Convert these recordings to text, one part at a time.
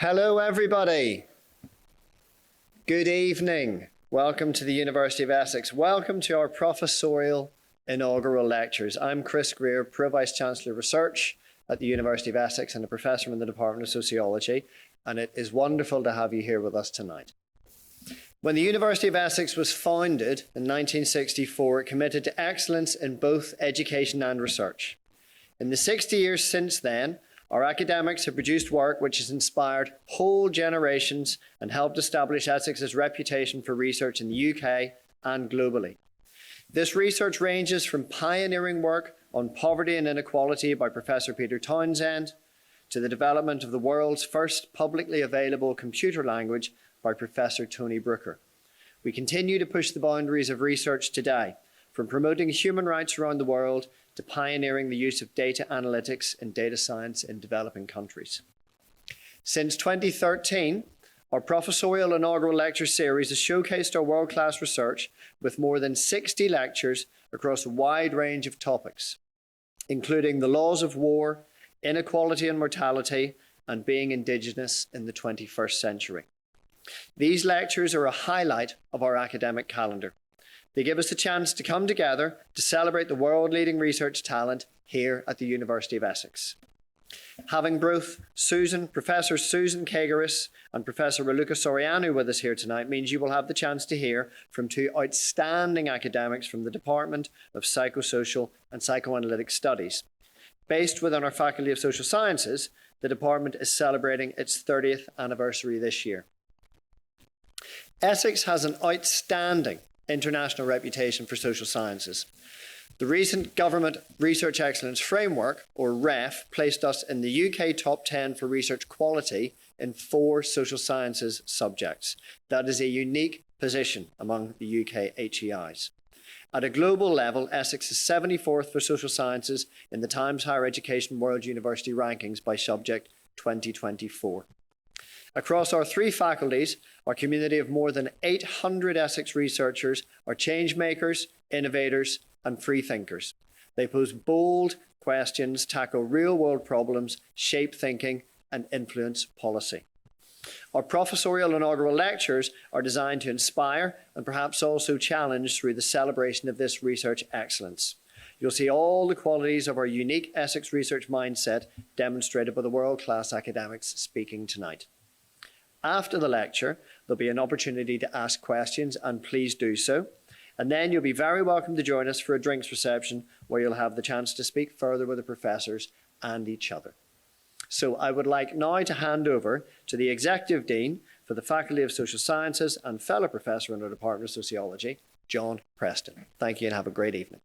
Hello, everybody. Good evening. Welcome to the University of Essex. Welcome to our Professorial Inaugural Lectures. I'm Chris Greer, Pro-Vice-Chancellor of Research at the University of Essex and a professor in the Department of Sociology, and it is wonderful to have you here with us tonight. When the University of Essex was founded in 1964, it committed to excellence in both education and research. In the 60 years since then, our academics have produced work which has inspired whole generations and helped establish Essex's reputation for research in the UK and globally. This research ranges from pioneering work on poverty and inequality by Professor Peter Townsend to the development of the world's first publicly available computer language by Professor Tony Brooker. We continue to push the boundaries of research today, from promoting human rights around the world to pioneering the use of data analytics and data science in developing countries. Since 2013, our Professorial Inaugural Lecture series has showcased our world-class research with more than 60 lectures across a wide range of topics, including the laws of war, inequality and mortality, and being Indigenous in the 21st century. These lectures are a highlight of our academic calendar. They give us a chance to come together to celebrate the world-leading research talent here at the University of Essex. Having both Professor Susan Kegerreis and Professor Raluca Soreanu with us here tonight means you will have the chance to hear from two outstanding academics from the Department of Psychosocial and Psychoanalytic Studies. Based within our Faculty of Social Sciences, the department is celebrating its 30th anniversary this year. Essex has an outstanding international reputation for social sciences. The recent Government Research Excellence Framework, or REF, placed us in the UK top 10 for research quality in 4 social sciences subjects. That is a unique position among the UK HEIs. At a global level, Essex is 74th for social sciences in the Times Higher Education World University Rankings by Subject 2024. Across our 3 faculties, our community of more than 800 Essex researchers are change makers, innovators, and free thinkers. They pose bold questions, tackle real-world problems, shape thinking, and influence policy. Our Professorial Inaugural Lectures are designed to inspire and perhaps also challenge through the celebration of this research excellence. You'll see all the qualities of our unique Essex research mindset demonstrated by the world-class academics speaking tonight. After the lecture, there'll be an opportunity to ask questions, and please do so. And then you'll be very welcome to join us for a drinks reception where you'll have the chance to speak further with the professors and each other. So I would like now to hand over to the Executive Dean for the Faculty of Social Sciences and fellow professor in the Department of Sociology, John Preston. Thank you and have a great evening.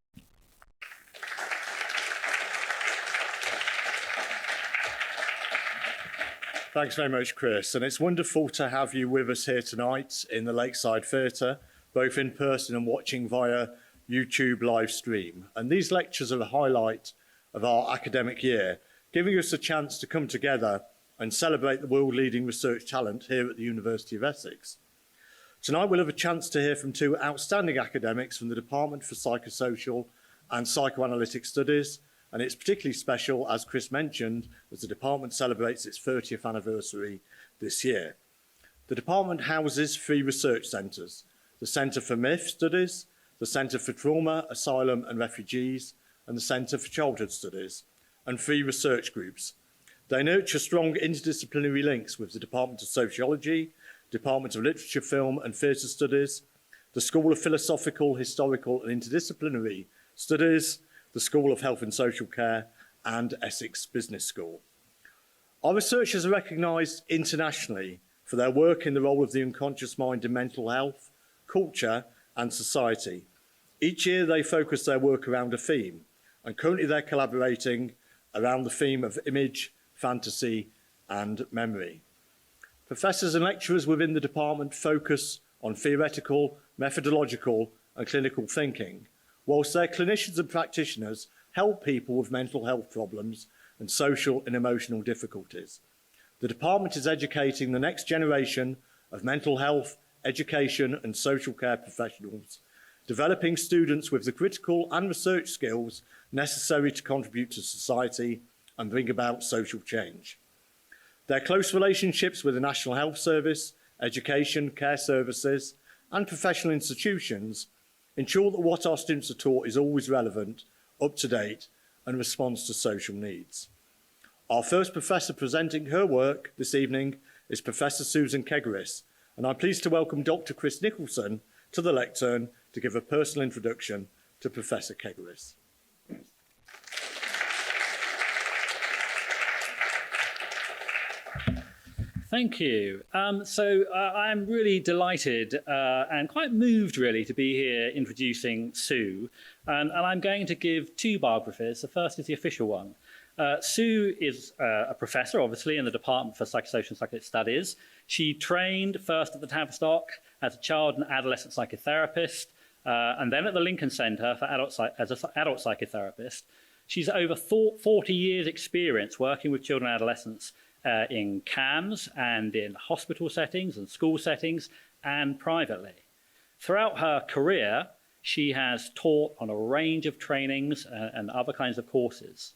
Thanks very much, Chris. And it's wonderful to have you with us here tonight in the Lakeside Theatre, both in person and watching via YouTube live stream. And these lectures are the highlight of our academic year, giving us a chance to come together and celebrate the world-leading research talent here at the University of Essex. Tonight we'll have a chance to hear from 2 outstanding academics from the Department for Psychosocial and Psychoanalytic Studies, and it's particularly special, as Chris mentioned, as the department celebrates its 30th anniversary this year. The department houses 3 research centres: the Centre for MIF Studies, the Centre for Trauma, Asylum and Refugees, and the Centre for Childhood Studies, and 3 research groups. They nurture strong interdisciplinary links with the Department of Sociology, Department of Literature, Film and Theatre Studies, the School of Philosophical, Historical and Interdisciplinary Studies, the School of Health and Social Care, and Essex Business School. Our researchers are recognised internationally for their work in the role of the unconscious mind in mental health, culture and society. Each year they focus their work around a theme, and currently they're collaborating around the theme of image, fantasy and memory. Professors and lecturers within the department focus on theoretical, methodological and clinical thinking, whilst their clinicians and practitioners help people with mental health problems and social and emotional difficulties. The department is educating the next generation of mental health, education and social care professionals, developing students with the critical and research skills necessary to contribute to society and bring about social change. Their close relationships with the National Health Service, education, care services, and professional institutions ensure that what our students are taught is always relevant, up to date, and responds to social needs. Our first professor presenting her work this evening is Professor Susan Kegerreis, and I'm pleased to welcome Dr. Chris Nicholson to the lectern to give a personal introduction to Professor Kegerreis. Thank you. I'm really delighted and quite moved, really, to be here introducing Sue. And I'm going to give two biographies. The first is the official one. Sue is a professor, obviously, in the Department for Psychosocial and Psychoanalytic Studies. She trained first at the Tavistock as a child and adolescent psychotherapist, and then at the Lincoln Centre for as an adult psychotherapist. She's over 40 years' experience working with children and adolescents in CAMS and in hospital settings and school settings and privately. Throughout her career, she has taught on a range of trainings and other kinds of courses.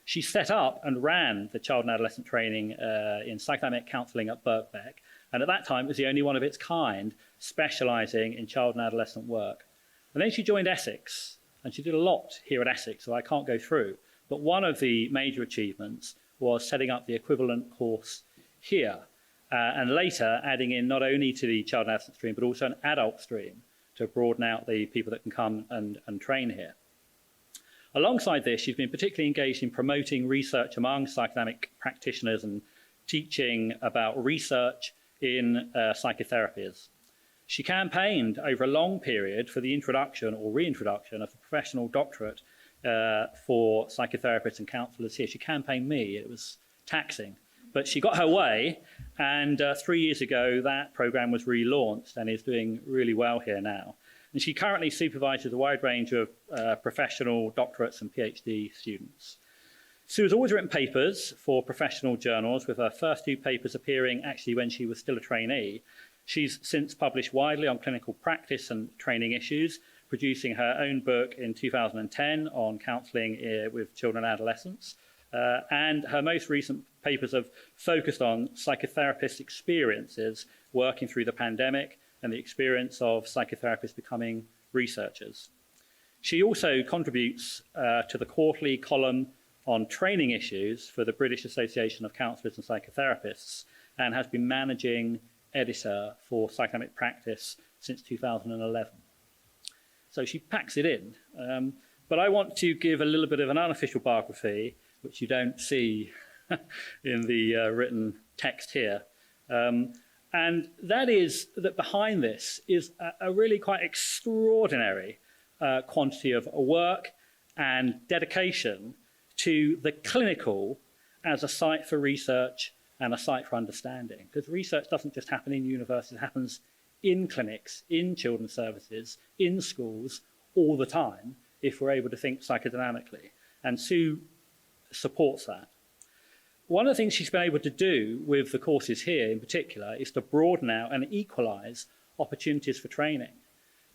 She set up and ran the child and adolescent training in psychodynamic counselling at Birkbeck, and at that time it was the only one of its kind specialising in child and adolescent work. And then she joined Essex, and she did a lot here at Essex, so I can't go through. But one of the major achievements was setting up the equivalent course here, and later adding in not only to the child and adolescent stream, but also an adult stream to broaden out the people that can come and train here. Alongside this, she's been particularly engaged in promoting research among psychodynamic practitioners and teaching about research in psychotherapies. She campaigned over a long period for the introduction or reintroduction of the professional doctorate for psychotherapists and counsellors here. She campaigned me. It was taxing. But she got her way, and 3 years ago that programme was relaunched and is doing really well here now. And she currently supervises a wide range of professional doctorates and PhD students. Sue has always written papers for professional journals, with her first two papers appearing actually when she was still a trainee. She's since published widely on clinical practice and training issues, producing her own book in 2010 on counselling with children and adolescents. And her most recent papers have focused on psychotherapists' experiences working through the pandemic and the experience of psychotherapists becoming researchers. She also contributes to the quarterly column on training issues for the British Association of Counsellors and Psychotherapists, and has been managing editor for psychodynamic practice since 2011. So she packs it in. But I want to give a little bit of an unofficial biography, which you don't see in the written text here. And that is that behind this is a really quite extraordinary quantity of work and dedication to the clinical as a site for research and a site for understanding. Because research doesn't just happen in universities, it happens in clinics, in children's services, in schools, all the time, if we're able to think psychodynamically. And Sue supports that. One of the things she's been able to do with the courses here in particular is to broaden out and equalise opportunities for training.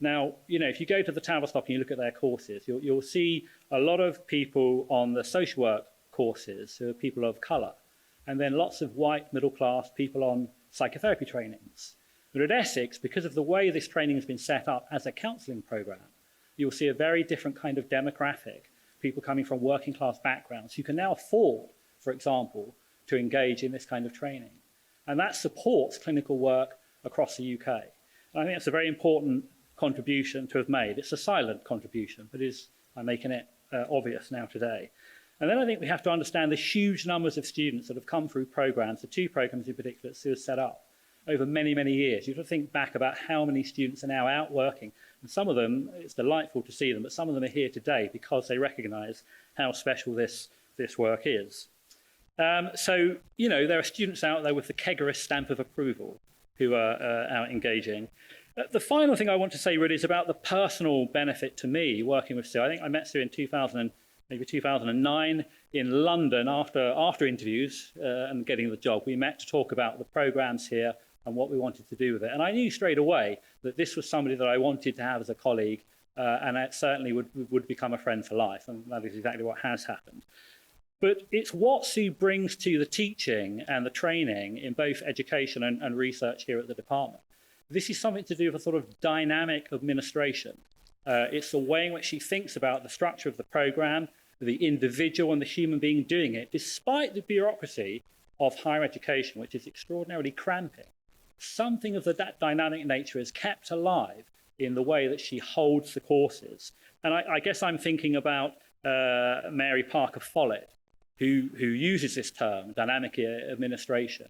Now, if you go to the Tavistock and you look at their courses, you'll see a lot of people on the social work courses who are people of colour, and then lots of white middle-class people on psychotherapy trainings. But at Essex, because of the way this training has been set up as a counselling programme, you'll see a very different kind of demographic, people coming from working-class backgrounds who can now afford, for example, to engage in this kind of training. And that supports clinical work across the UK. And I think that's a very important contribution to have made. It's a silent contribution, but I'm making it obvious now today. And then I think we have to understand the huge numbers of students that have come through programmes, the two programmes in particular that Sue has set up over many, many years. You have to think back about how many students are now out working. And some of them, it's delightful to see them, but some of them are here today because they recognise how special this work is. So, there are students out there with the Kegerreis stamp of approval who are out engaging. The final thing I want to say really is about the personal benefit to me working with Sue. I think I met Sue in 2009 in London after interviews and getting the job. We met to talk about the programmes here and what we wanted to do with it. And I knew straight away that this was somebody that I wanted to have as a colleague, and that certainly would become a friend for life. And that is exactly what has happened. But it's what Sue brings to the teaching and the training in both education and research here at the department. This is something to do with a sort of dynamic administration. It's the way in which she thinks about the structure of the program, the individual and the human being doing it, despite the bureaucracy of higher education, which is extraordinarily cramping. Something of that dynamic nature is kept alive in the way that she holds the courses. And I guess I'm thinking about Mary Parker Follett, who uses this term, dynamic administration,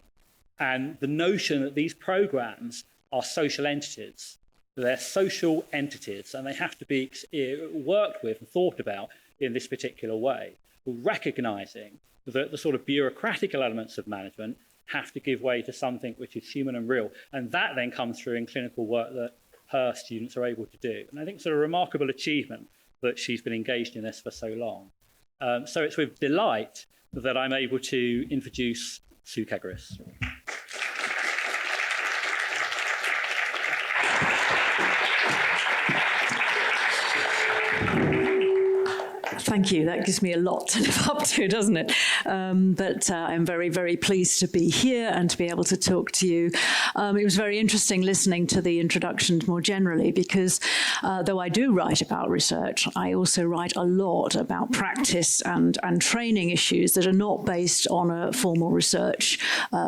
and the notion that these programs are social entities. They're social entities, and they have to be worked with and thought about in this particular way, recognizing that the sort of bureaucratic elements of management have to give way to something which is human and real. And that then comes through in clinical work that her students are able to do. And I think it's a remarkable achievement that she's been engaged in this for so long. So it's with delight that I'm able to introduce Sue Kegerreis. Thank you. That gives me a lot to live up to, doesn't it? But I'm very, very pleased to be here and to be able to talk to you. It was very interesting listening to the introduction more generally because though I do write about research, I also write a lot about practice and training issues that are not based on a formal research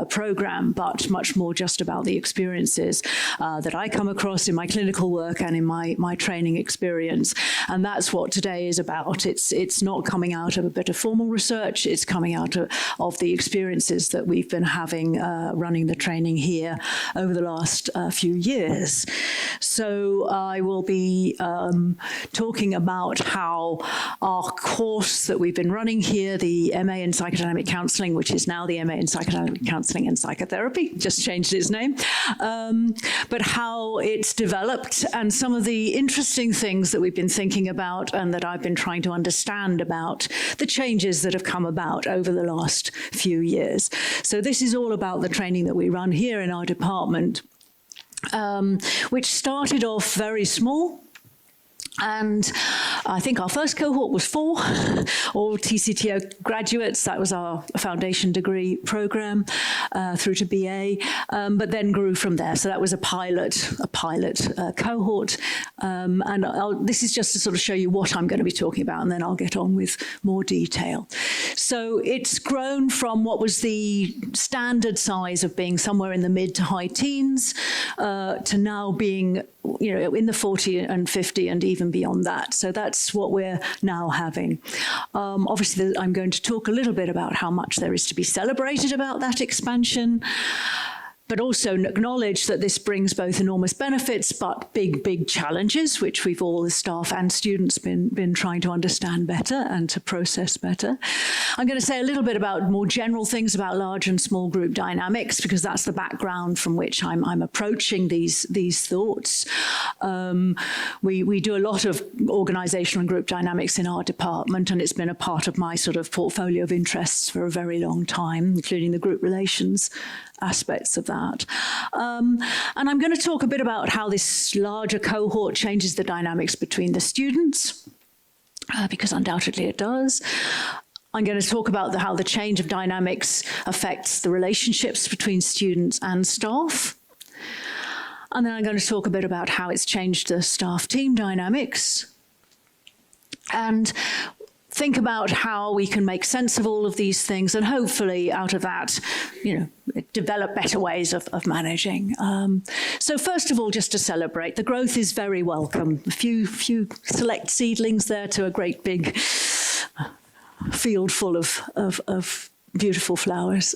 program, but much more just about the experiences that I come across in my clinical work and in my training experience. And that's what today is about. It's not coming out of a bit of formal research, it's coming out of the experiences that we've been having running the training here over the last few years. So I will be talking about how our course that we've been running here, the MA in Psychodynamic Counselling, which is now the MA in Psychodynamic Counselling and Psychotherapy, just changed its name, but how it's developed and some of the interesting things that we've been thinking about and that I've been trying to understand about the changes that have come about over the last few years. So this is all about the training that we run here in our department, which started off very small. And I think our first cohort was 4, all TCTO graduates. That was our foundation degree program through to BA, but then grew from there. So that was a pilot cohort. And this is just to sort of show you what I'm going to be talking about, and then I'll get on with more detail. So it's grown from what was the standard size of being somewhere in the mid to high teens to now being, you know, in the 40 and 50 and even beyond that. So that's what we're now having. Obviously, I'm going to talk a little bit about how much there is to be celebrated about that expansion, but also acknowledge that this brings both enormous benefits, but big challenges, which we've all, as staff and students, been trying to understand better and to process better. I'm going to say a little bit about more general things about large and small group dynamics, because that's the background from which I'm approaching these thoughts. We do a lot of organizational and group dynamics in our department, and it's been a part of my sort of portfolio of interests for a very long time, including the group relations aspects of that. And I'm going to talk a bit about how this larger cohort changes the dynamics between the students, because undoubtedly it does. I'm going to talk about how the change of dynamics affects the relationships between students and staff. And then I'm going to talk a bit about how it's changed the staff-team dynamics. And think about how we can make sense of all of these things and hopefully out of that, you know, develop better ways of managing. So first of all, just to celebrate, the growth is very welcome. A few select seedlings there to a great big field full of beautiful flowers.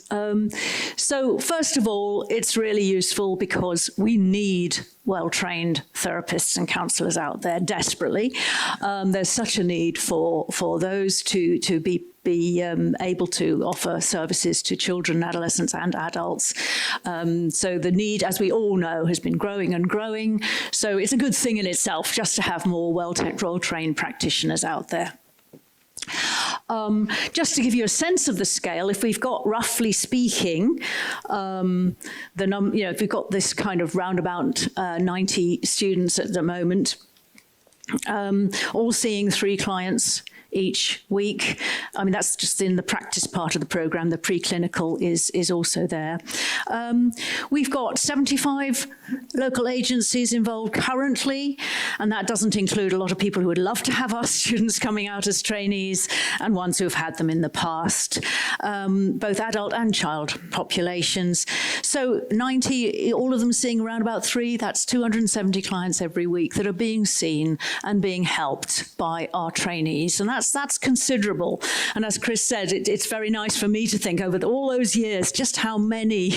So first of all, it's really useful because we need well-trained therapists and counsellors out there desperately. There's such a need for those to be able to offer services to children, adolescents and adults. So the need, as we all know, has been growing and growing. So it's a good thing in itself just to have more well-trained practitioners out there. Just to give you a sense of the scale, if we've got, roughly speaking, if we've got this kind of roundabout 90 students at the moment, all seeing 3 clients each week. I mean, that's just in the practice part of the programme. The preclinical is also there. We've got 75 local agencies involved currently, and that doesn't include a lot of people who would love to have our students coming out as trainees and ones who have had them in the past, both adult and child populations. So 90, all of them seeing around about 3, that's 270 clients every week that are being seen and being helped by our trainees. And that's considerable. And as Chris said, it's very nice for me to think over all those years just how many,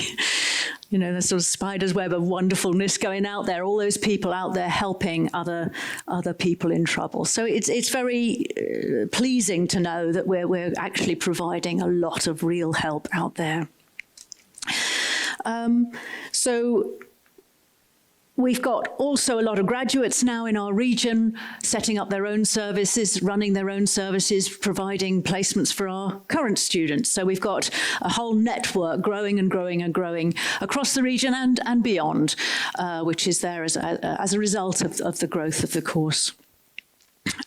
you know, the sort of spider's web of wonderfulness going out there, all those people out there helping other people in trouble. So it's very pleasing to know that we're actually providing a lot of real help out there. So we've got also a lot of graduates now in our region setting up their own services, running their own services, providing placements for our current students. So we've got a whole network growing and growing and growing across the region and beyond, which is there as a result of the growth of the course.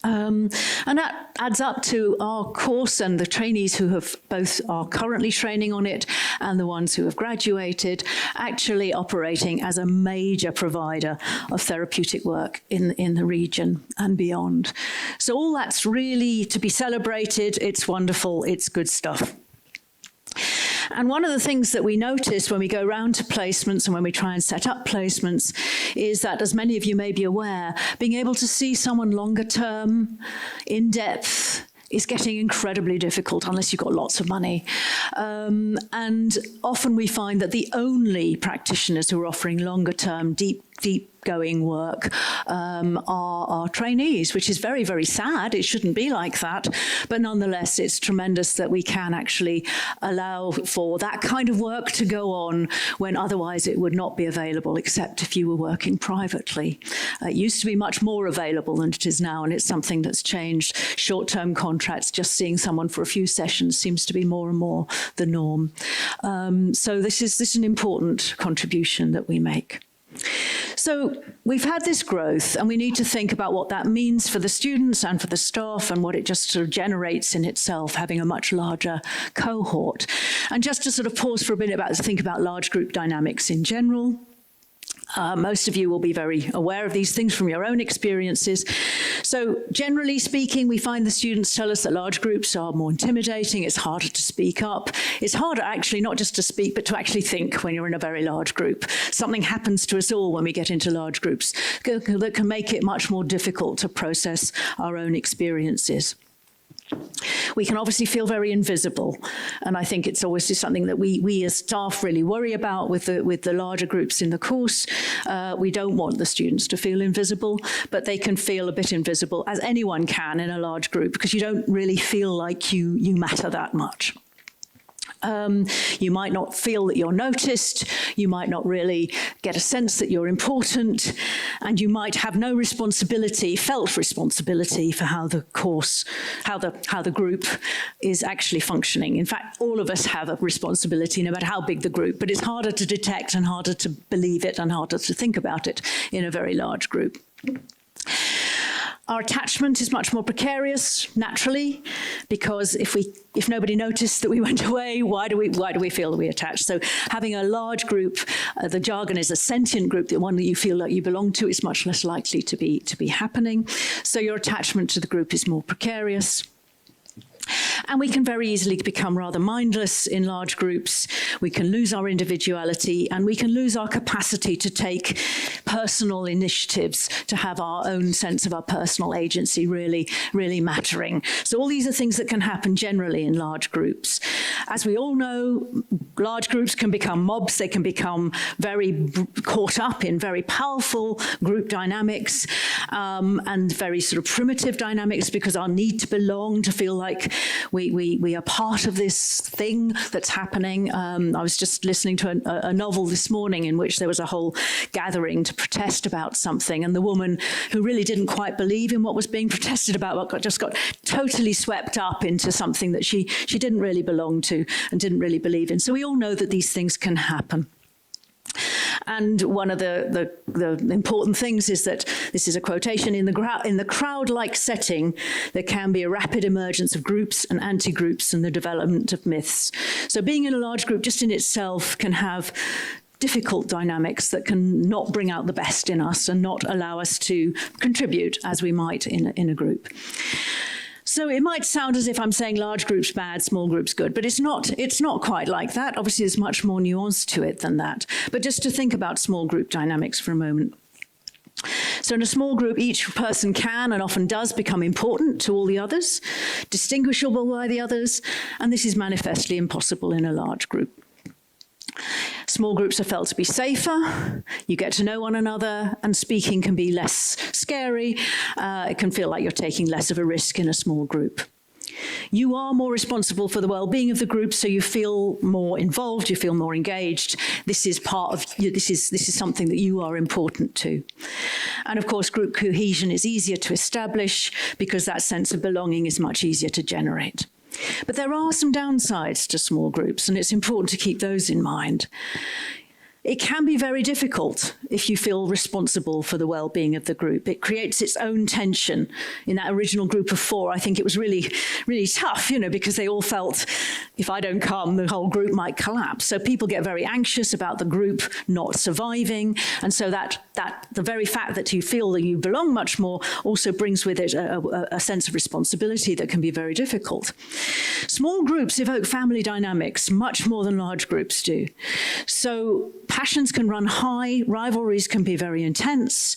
And that adds up to our course and the trainees who have both are currently training on it and the ones who have graduated, actually operating as a major provider of therapeutic work in the region and beyond. So all that's really to be celebrated. It's wonderful. It's good stuff. And one of the things that we notice when we go around to placements and when we try and set up placements is that, as many of you may be aware, being able to see someone longer term, in depth, is getting incredibly difficult unless you've got lots of money. And often we find that the only practitioners who are offering longer term, deep going work are our trainees, which is very, very sad. It shouldn't be like that. But nonetheless, it's tremendous that we can actually allow for that kind of work to go on when otherwise it would not be available, except if you were working privately. It used to be much more available than it is now, and it's something that's changed. Short-term contracts, just seeing someone for a few sessions seems to be more and more the norm. So this is an important contribution that we make. So we've had this growth, and we need to think about what that means for the students and for the staff and what it just sort of generates in itself, having a much larger cohort. And just to sort of pause for a minute to think about large group dynamics in general. Most of you will be very aware of these things from your own experiences. So generally speaking, we find the students tell us that large groups are more intimidating. It's harder to speak up. It's harder actually not just to speak, but to actually think when you're in a very large group. Something happens to us all when we get into large groups that can make it much more difficult to process our own experiences. We can obviously feel very invisible, and I think it's always something that we as staff really worry about with the larger groups in the course. We don't want the students to feel invisible, but they can feel a bit invisible, as anyone can in a large group, because you don't really feel like you matter that much. You might not feel that you're noticed, you might not really get a sense that you're important, and you might have no felt responsibility for how the course, how the group is actually functioning. In fact, all of us have a responsibility, no matter how big the group, but it's harder to detect and harder to believe it and harder to think about it in a very large group. Our attachment is much more precarious, naturally, because if nobody noticed that we went away, why do we feel that we attach? So having a large group, the jargon is a sentient group, the one that you feel like you belong to, is much less likely to be happening. So your attachment to the group is more precarious. And we can very easily become rather mindless in large groups. We can lose our individuality, and we can lose our capacity to take personal initiatives, to have our own sense of our personal agency really, really mattering. So all these are things that can happen generally in large groups. As we all know, large groups can become mobs. They can become very caught up in very powerful group dynamics and very sort of primitive dynamics, because our need to belong, to feel like we are part of this thing that's happening. I was just listening to a novel this morning in which there was a whole gathering to protest about something, and the woman who really didn't quite believe in what was being protested about just got totally swept up into something that she didn't really belong to and didn't really believe in. So we all know that these things can happen. And one of the important things is that, this is a quotation, in the crowd-like setting, there can be a rapid emergence of groups and anti-groups and the development of myths. So being in a large group just in itself can have difficult dynamics that can not bring out the best in us and not allow us to contribute as we might in a group. So it might sound as if I'm saying large groups bad, small groups good, but it's not quite like that. Obviously, there's much more nuance to it than that. But just to think about small group dynamics for a moment. So in a small group, each person can and often does become important to all the others, distinguishable by the others, and this is manifestly impossible in a large group. Small groups are felt to be safer, you get to know one another, and speaking can be less scary. It can feel like you're taking less of a risk in a small group. You are more responsible for the well-being of the group, so you feel more involved, you feel more engaged. This is part of this is something that you are important to. And of course, group cohesion is easier to establish because that sense of belonging is much easier to generate. But there are some downsides to small groups, and it's important to keep those in mind. It can be very difficult if you feel responsible for the well-being of the group. It creates its own tension. In that original group of 4, I think it was really, really tough, because they all felt if I don't come, the whole group might collapse. So people get very anxious about the group not surviving. And so that the very fact that you feel that you belong much more also brings with it a sense of responsibility that can be very difficult. Small groups evoke family dynamics much more than large groups do. So passions can run high, rivalries can be very intense,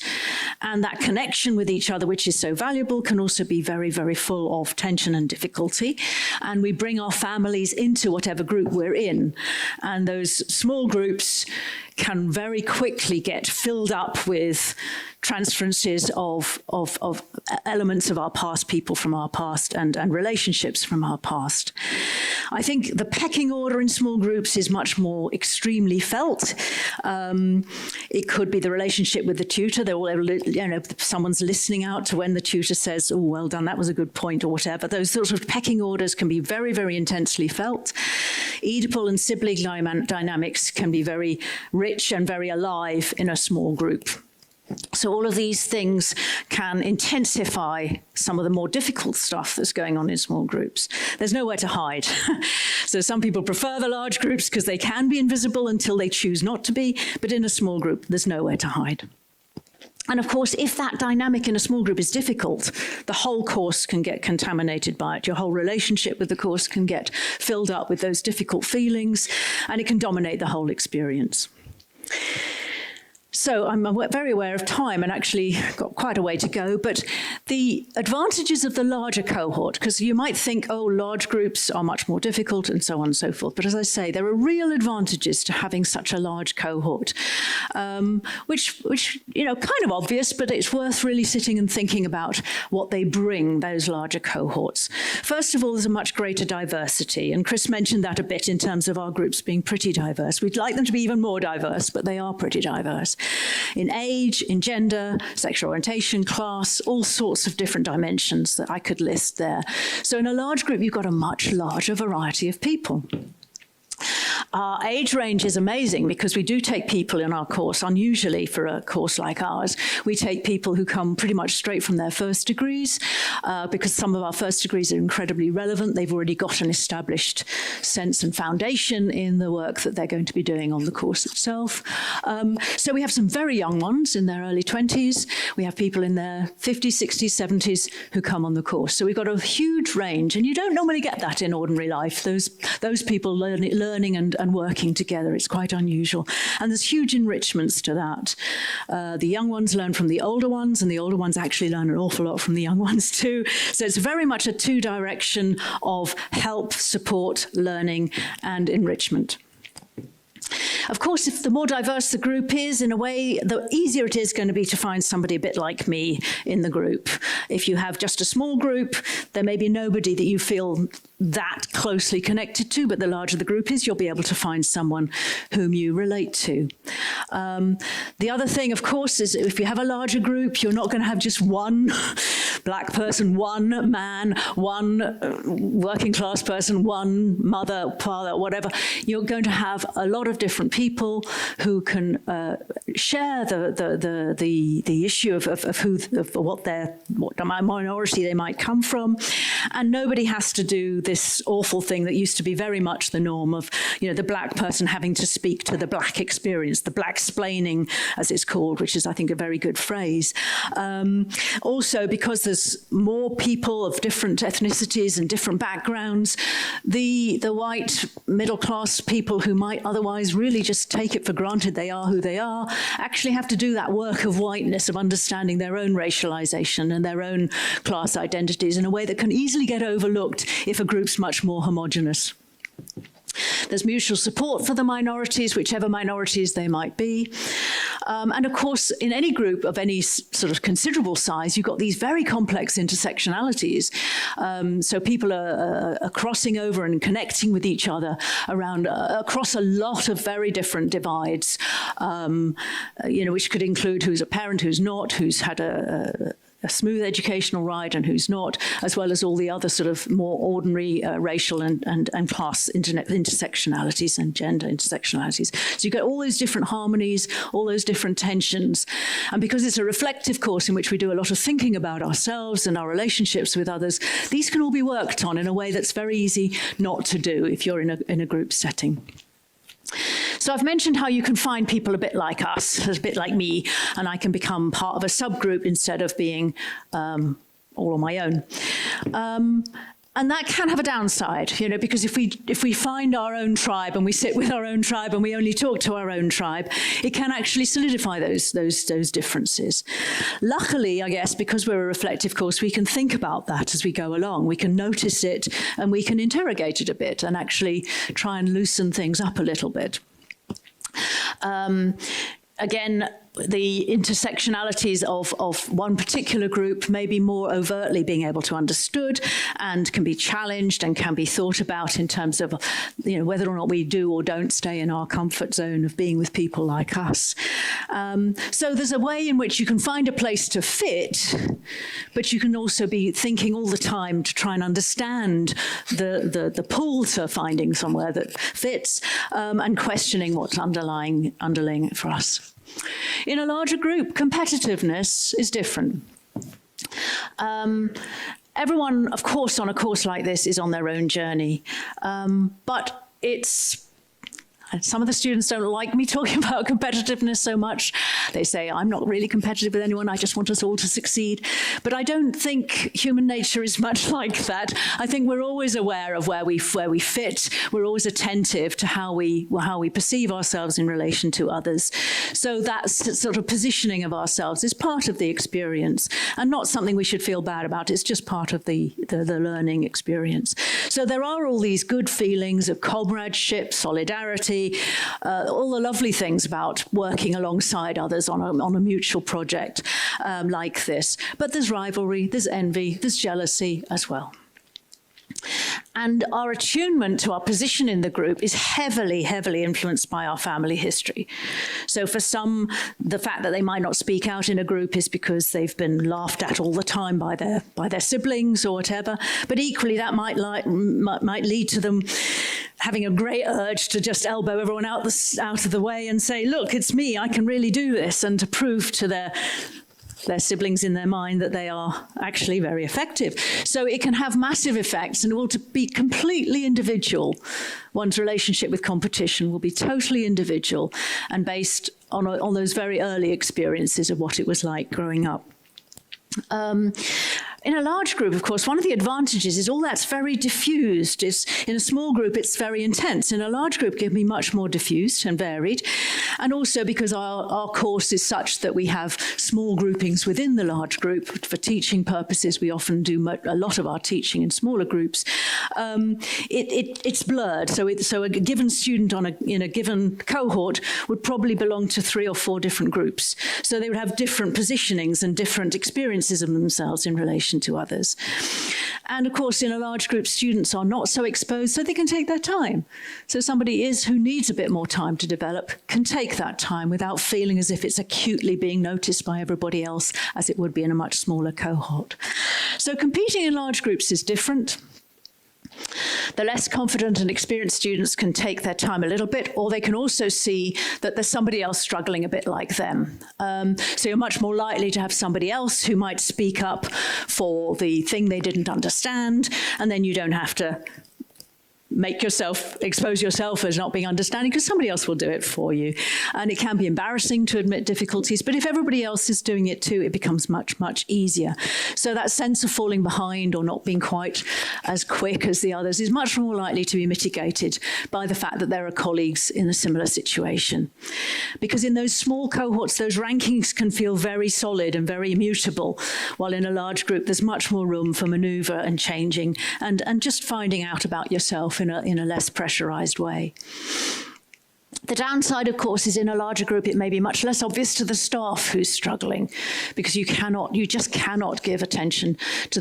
and that connection with each other, which is so valuable, can also be very, very full of tension and difficulty. And we bring our families into whatever group we're in. And those small groups can very quickly get filled up with transferences of elements of our past, people from our past, and relationships from our past. I think the pecking order in small groups is much more extremely felt. It could be the relationship with the tutor. Someone's listening out to when the tutor says, "Oh, well done, that was a good point," or whatever. Those sorts of pecking orders can be very, very intensely felt. Oedipal and sibling dynamics can be very rich and very alive in a small group. So all of these things can intensify some of the more difficult stuff that's going on in small groups. There's nowhere to hide. So some people prefer the large groups because they can be invisible until they choose not to be, but in a small group, there's nowhere to hide. And of course, if that dynamic in a small group is difficult, the whole course can get contaminated by it. Your whole relationship with the course can get filled up with those difficult feelings, and it can dominate the whole experience. So I'm very aware of time and actually got quite a way to go, but the advantages of the larger cohort, because you might think, oh, large groups are much more difficult and so on and so forth. But as I say, there are real advantages to having such a large cohort, which kind of obvious, but it's worth really sitting and thinking about what they bring, those larger cohorts. First of all, there's a much greater diversity, and Chris mentioned that a bit in terms of our groups being pretty diverse. We'd like them to be even more diverse, but they are pretty diverse. In age, in gender, sexual orientation, class, all sorts of different dimensions that I could list there. So in a large group, you've got a much larger variety of people. Our age range is amazing because we do take people in our course, unusually for a course like ours. We take people who come pretty much straight from their first degrees because some of our first degrees are incredibly relevant. They've already got an established sense and foundation in the work that they're going to be doing on the course itself. So we have some very young ones in their early 20s. We have people in their 50s, 60s, 70s who come on the course. So we've got a huge range, and you don't normally get that in ordinary life. Those people learning and working together. It's quite unusual. And there's huge enrichments to that. The young ones learn from the older ones, and the older ones actually learn an awful lot from the young ones too. So it's very much a two-direction of help, support, learning, and enrichment. Of course, if the more diverse the group is, in a way, the easier it is going to be to find somebody a bit like me in the group. If you have just a small group, there may be nobody that you feel that closely connected to, but the larger the group is, you'll be able to find someone whom you relate to. The other thing, of course, is if you have a larger group, you're not going to have just one black person, one man, one working class person, one mother, father, whatever. You're going to have a lot of different people who can share the issue of what minority they might come from, and nobody has to do this awful thing that used to be very much the norm of, you know, the black person having to speak to the black experience, the black splaining, as it's called, which is, I think, a very good phrase. Also, because there's more people of different ethnicities and different backgrounds, the white middle-class people who might otherwise really just take it for granted they are who they are, actually have to do that work of whiteness, of understanding their own racialization and their own class identities in a way that can easily get overlooked if a group's much more homogenous. There's mutual support for the minorities, whichever minorities they might be. And of course, in any group of any sort of considerable size, you've got these very complex intersectionalities. So people are crossing over and connecting with each other around across a lot of very different divides, you know, which could include who's a parent, who's not, who's had a smooth educational ride and who's not, as well as all the other sort of more ordinary racial and class intersectionalities and gender intersectionalities. So you get all those different harmonies, all those different tensions. And because it's a reflective course in which we do a lot of thinking about ourselves and our relationships with others, these can all be worked on in a way that's very easy not to do if you're in a group setting. So I've mentioned how you can find people a bit like us, a bit like me, and I can become part of a subgroup instead of being all on my own. And that can have a downside, you know, because if we find our own tribe and we sit with our own tribe and we only talk to our own tribe, it can actually solidify those differences. Luckily, I guess, because we're a reflective course, we can think about that as we go along. We can notice it and we can interrogate it a bit and actually try and loosen things up a little bit. Again, the intersectionalities of one particular group may be more overtly being able to understood and can be challenged and can be thought about in terms of, you know, whether or not we do or don't stay in our comfort zone of being with people like us. So there's a way in which you can find a place to fit, but you can also be thinking all the time to try and understand the pull to finding somewhere that fits, and questioning what's underlying it for us. In a larger group, competitiveness is different. Everyone, of course, on a course like this is on their own journey, but some of the students don't like me talking about competitiveness so much. They say, I'm not really competitive with anyone, I just want us all to succeed. But I don't think human nature is much like that. I think we're always aware of where we fit. We're always attentive to how we perceive ourselves in relation to others. So that sort of positioning of ourselves is part of the experience and not something we should feel bad about. It's just part of the learning experience. So there are all these good feelings of comradeship, solidarity, all the lovely things about working alongside others on a mutual project like this. But there's rivalry, there's envy, there's jealousy as well. And our attunement to our position in the group is heavily, heavily influenced by our family history. So for some, the fact that they might not speak out in a group is because they've been laughed at all the time by their siblings or whatever. But equally, that might lead to them having a great urge to just elbow everyone out of the way and say, look, it's me, I can really do this, and to prove to their siblings in their mind that they are actually very effective. So it can have massive effects and it will be completely individual. One's relationship with competition will be totally individual and based on those very early experiences of what it was like growing up. In a large group, of course, one of the advantages is all that's very diffused. In a small group, it's very intense. In a large group, it can be much more diffused and varied. And also because our course is such that we have small groupings within the large group. For teaching purposes, we often do a lot of our teaching in smaller groups. It's blurred. So a given student in a given cohort would probably belong to 3 or 4 different groups. So they would have different positionings and different experiences of themselves in relation relation to others. And of course, in a large group, students are not so exposed, so they can take their time. So somebody who needs a bit more time to develop can take that time without feeling as if it's acutely being noticed by everybody else, as it would be in a much smaller cohort. So competing in large groups is different. The less confident and experienced students can take their time a little bit, or they can also see that there's somebody else struggling a bit like them. So you're much more likely to have somebody else who might speak up for the thing they didn't understand, and then you don't have to expose yourself as not being understanding, because somebody else will do it for you. And it can be embarrassing to admit difficulties, but if everybody else is doing it too, it becomes much, much easier. So that sense of falling behind or not being quite as quick as the others is much more likely to be mitigated by the fact that there are colleagues in a similar situation. Because in those small cohorts, those rankings can feel very solid and very immutable, while in a large group, there's much more room for maneuver and changing and just finding out about yourself in a less pressurized way. The downside, of course, is in a larger group, it may be much less obvious to the staff who's struggling, because you just cannot give attention to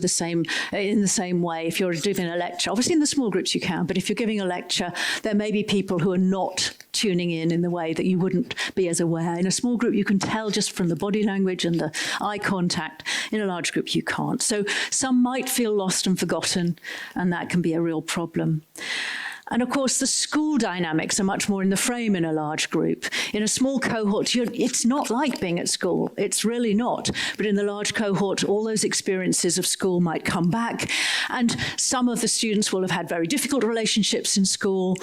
in the same way. If you're giving a lecture, obviously in the small groups you can, but if you're giving a lecture, there may be people who are not tuning in the way that you wouldn't be as aware. In a small group, you can tell just from the body language and the eye contact. In a large group, you can't. So some might feel lost and forgotten, and that can be a real problem. And of course, the school dynamics are much more in the frame in a large group. In a small cohort, it's not like being at school. It's really not. But in the large cohort, all those experiences of school might come back. And some of the students will have had very difficult relationships in school.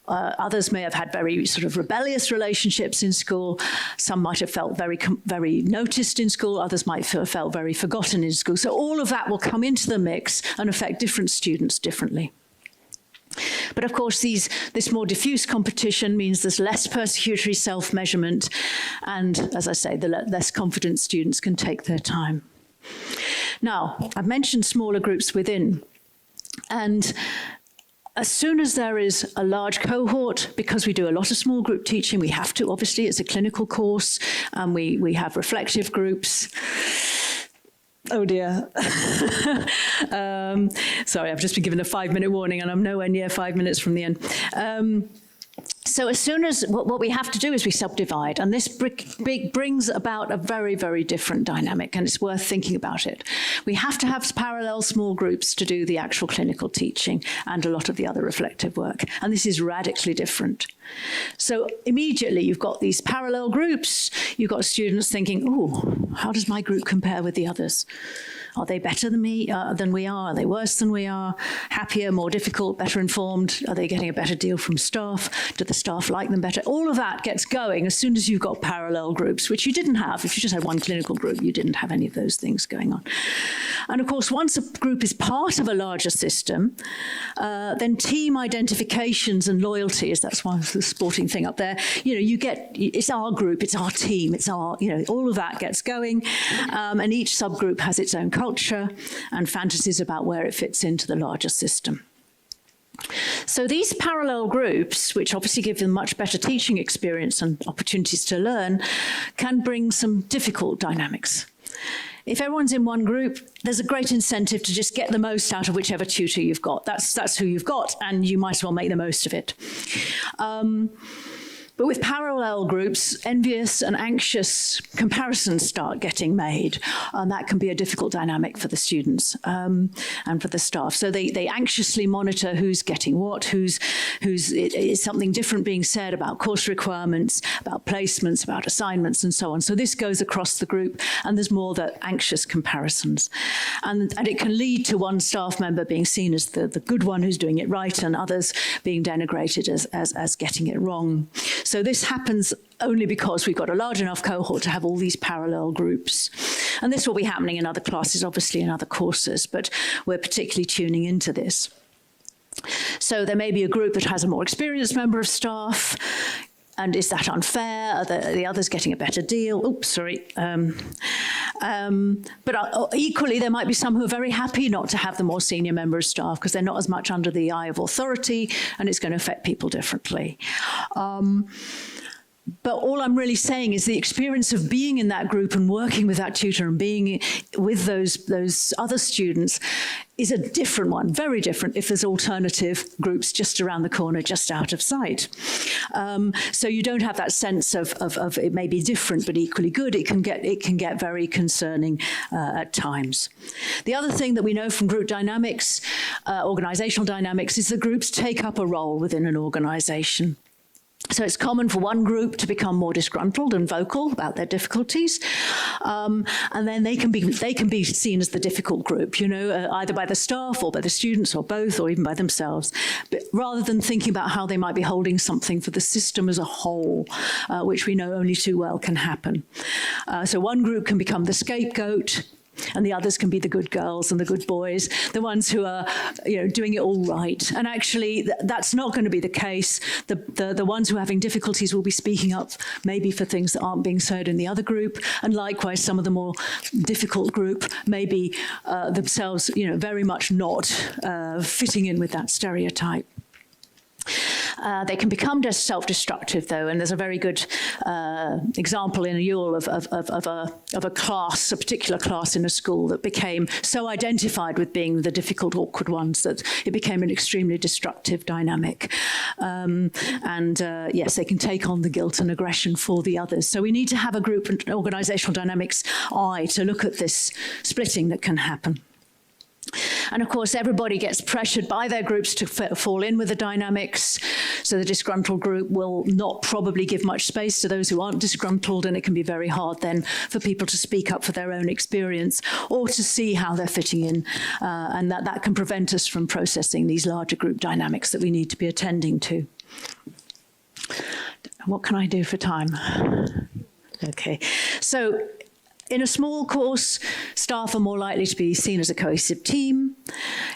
Others may have had very sort of rebellious relationships in school. Some might have felt very noticed in school. Others might have felt very forgotten in school. So all of that will come into the mix and affect different students differently. But of course, this more diffuse competition means there's less persecutory self-measurement, and as I say, the less confident students can take their time. Now, I've mentioned smaller groups within, and as soon as there is a large cohort, because we do a lot of small group teaching, we have to, obviously, it's a clinical course, and we have reflective groups. Oh dear. Sorry, I've just been given a 5-minute warning and I'm nowhere near 5 minutes from the end. So as soon as, what we have to do is we subdivide, and this brings about a very, very different dynamic, and it's worth thinking about it. We have to have parallel small groups to do the actual clinical teaching and a lot of the other reflective work, and this is radically different. So immediately you've got these parallel groups, you've got students thinking, oh, how does my group compare with the others? Are they better than we are? Are they worse than we are? Happier, more difficult, better informed? Are they getting a better deal from staff? Do the staff like them better? All of that gets going as soon as you've got parallel groups, which you didn't have. If you just had one clinical group, you didn't have any of those things going on. And of course, once a group is part of a larger system, then team identifications and loyalties, that's why the sporting thing up there, it's our group, it's our team, it's our, all of that gets going. And each subgroup has its own culture and fantasies about where it fits into the larger system. So these parallel groups, which obviously give them much better teaching experience and opportunities to learn, can bring some difficult dynamics. If everyone's in one group, there's a great incentive to just get the most out of whichever tutor you've got. That's who you've got, and you might as well make the most of it. But with parallel groups, envious and anxious comparisons start getting made, and that can be a difficult dynamic for the students and for the staff. So they anxiously monitor who's getting what, is something different being said about course requirements, about placements, about assignments, and so on. So this goes across the group, and there's more that anxious comparisons. And it can lead to one staff member being seen as the good one who's doing it right, and others being denigrated as getting it wrong. So this happens only because we've got a large enough cohort to have all these parallel groups. And this will be happening in other classes, obviously in other courses, but we're particularly tuning into this. So there may be a group that has a more experienced member of staff. And is that unfair? Are the others getting a better deal? Oops, sorry. But equally, there might be some who are very happy not to have the more senior member of staff because they're not as much under the eye of authority, and it's going to affect people differently. But all I'm really saying is the experience of being in that group and working with that tutor and being with those other students is a different one, very different if there's alternative groups just around the corner, just out of sight. So you don't have that sense of it may be different but equally good. It can get very concerning at times. The other thing that we know from group dynamics, organizational dynamics, is that groups take up a role within an organization. So it's common for one group to become more disgruntled and vocal about their difficulties, and then they can be seen as the difficult group, either by the staff or by the students or both or even by themselves, but rather than thinking about how they might be holding something for the system as a whole, which we know only too well can happen. So one group can become the scapegoat, and the others can be the good girls and the good boys, the ones who are, doing it all right. And actually, that's not going to be the case. The ones who are having difficulties will be speaking up maybe for things that aren't being said in the other group. And likewise, some of the more difficult group may be themselves, very much not fitting in with that stereotype. They can become just self-destructive, though, and there's a very good example in Yule of a class, a particular class in a school that became so identified with being the difficult, awkward ones that it became an extremely destructive dynamic. Yes, they can take on the guilt and aggression for the others. So we need to have a group and organizational dynamics eye to look at this splitting that can happen. And of course, everybody gets pressured by their groups to fall in with the dynamics. So the disgruntled group will not probably give much space to those who aren't disgruntled, and it can be very hard then for people to speak up for their own experience or to see how they're fitting in. And that can prevent us from processing these larger group dynamics that we need to be attending to. What can I do for time? Okay, so in a small course, staff are more likely to be seen as a cohesive team.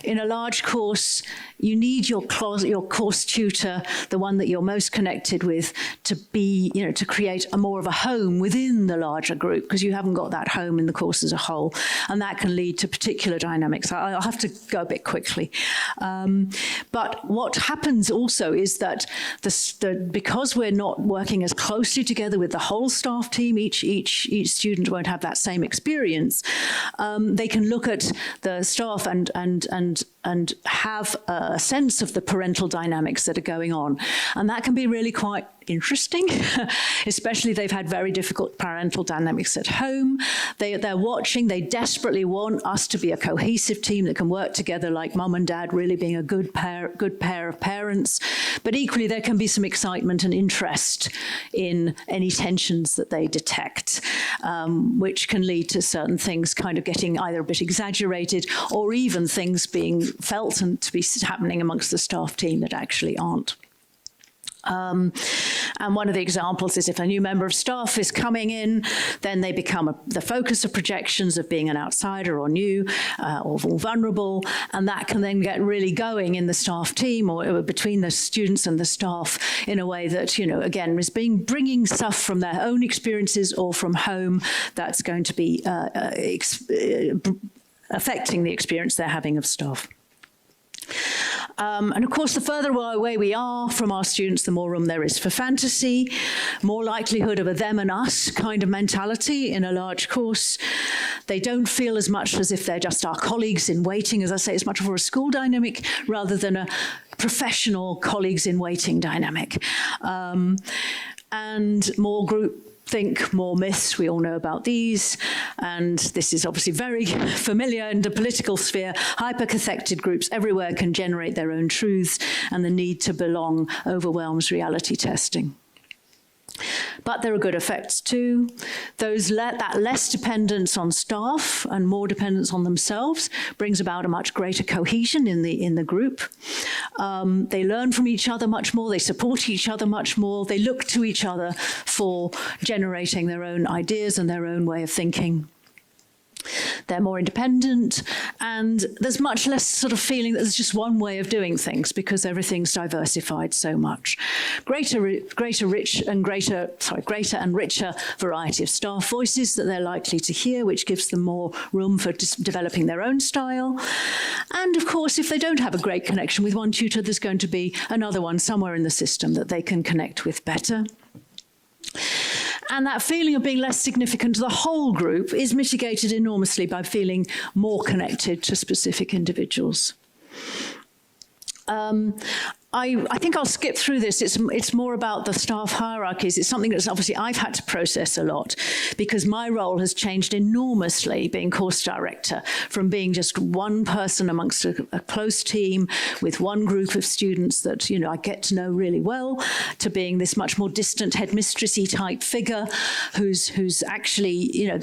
In a large course, you need your course tutor, the one that you're most connected with, to be, to create more of a home within the larger group, because you haven't got that home in the course as a whole, and that can lead to particular dynamics. I'll have to go a bit quickly. But what happens also is that because we're not working as closely together with the whole staff team, each student won't have that same experience. They can look at the staff and have a sense of the parental dynamics that are going on. And that can be really quite interesting, especially they've had very difficult parental dynamics at home. They're watching, they desperately want us to be a cohesive team that can work together like mum and dad really being a good pair of parents. But equally, there can be some excitement and interest in any tensions that they detect, which can lead to certain things kind of getting either a bit exaggerated or even things being felt and to be happening amongst the staff team that actually aren't. And one of the examples is if a new member of staff is coming in, then they become the focus of projections of being an outsider or new or vulnerable, and that can then get really going in the staff team or between the students and the staff in a way that, again, is bringing stuff from their own experiences or from home that's going to be affecting the experience they're having of staff. And of course, the further away we are from our students, the more room there is for fantasy, more likelihood of a them and us kind of mentality in a large course. They don't feel as much as if they're just our colleagues in waiting. As I say, it's much more a school dynamic rather than a professional colleagues in waiting dynamic. And more group think, more myths. We all know about these. And this is obviously very familiar in the political sphere. Hypercathected groups everywhere can generate their own truths, and the need to belong overwhelms reality testing. But there are good effects too. That less dependence on staff and more dependence on themselves brings about a much greater cohesion in the group. They learn from each other much more. They support each other much more. They look to each other for generating their own ideas and their own way of thinking. They're more independent, and there's much less sort of feeling that there's just one way of doing things because everything's diversified so much. Greater and richer variety of staff voices that they're likely to hear, which gives them more room for developing their own style. And of course, if they don't have a great connection with one tutor, there's going to be another one somewhere in the system that they can connect with better. And that feeling of being less significant to the whole group is mitigated enormously by feeling more connected to specific individuals. I think I'll skip through this. It's more about the staff hierarchies. It's something that's obviously I've had to process a lot because my role has changed enormously being course director, from being just one person amongst a close team with one group of students that, you know, I get to know really well, to being this much more distant headmistressy type figure who's actually, you know,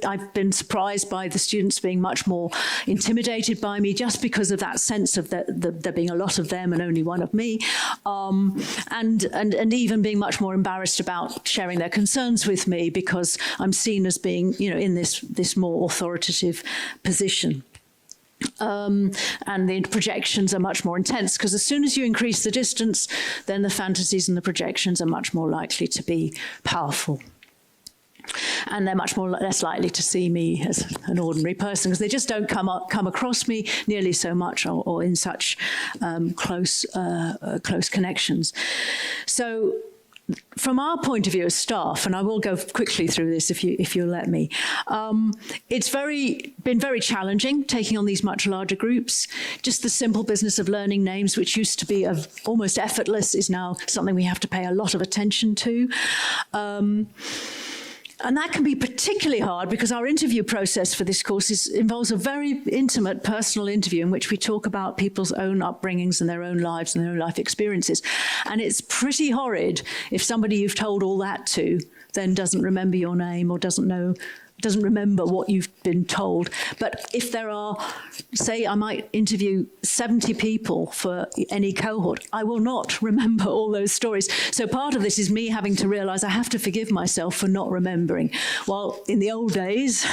I've been surprised by the students being much more intimidated by me just because of that sense of there being a lot of them and only one of me, and even being much more embarrassed about sharing their concerns with me because I'm seen as being, you know, in this more authoritative position. And the projections are much more intense because as soon as you increase the distance, then the fantasies and the projections are much more likely to be powerful. And they're much less likely to see me as an ordinary person because they just don't come across me nearly so much or in such close connections. So from our point of view as staff, and I will go quickly through this if you'll let me, it's been very challenging taking on these much larger groups. Just the simple business of learning names, which used to be almost effortless, is now something we have to pay a lot of attention to. And that can be particularly hard because our interview process for this course involves a very intimate personal interview in which we talk about people's own upbringings and their own lives and their own life experiences. And it's pretty horrid if somebody you've told all that to then doesn't remember your name or doesn't remember what you've been told. But if there are, say, I might interview 70 people for any cohort, I will not remember all those stories. So part of this is me having to realize I have to forgive myself for not remembering. While in the old days,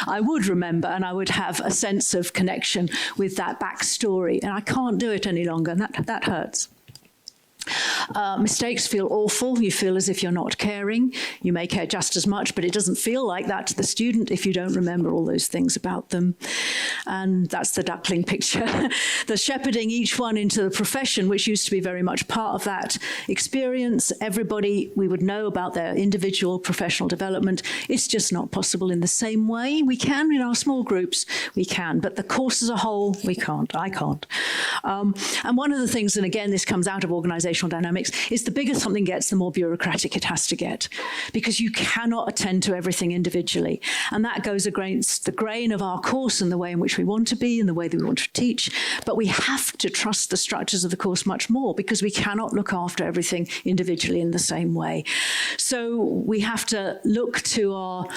I would remember and I would have a sense of connection with that backstory. And I can't do it any longer, and that hurts. Mistakes feel awful. You feel as if you're not caring. You may care just as much, but it doesn't feel like that to the student if you don't remember all those things about them. And that's the duckling picture. The shepherding each one into the profession, which used to be very much part of that experience. Everybody, we would know about their individual professional development. It's just not possible in the same way. We can in our small groups, we can, but the course as a whole, we can't. I can't. And one of the things, and again, this comes out of organizational dynamics, is the bigger something gets, the more bureaucratic it has to get, because you cannot attend to everything individually. And that goes against the grain of our course and the way in which we want to be and the way that we want to teach. But we have to trust the structures of the course much more because we cannot look after everything individually in the same way. So we have to look to our,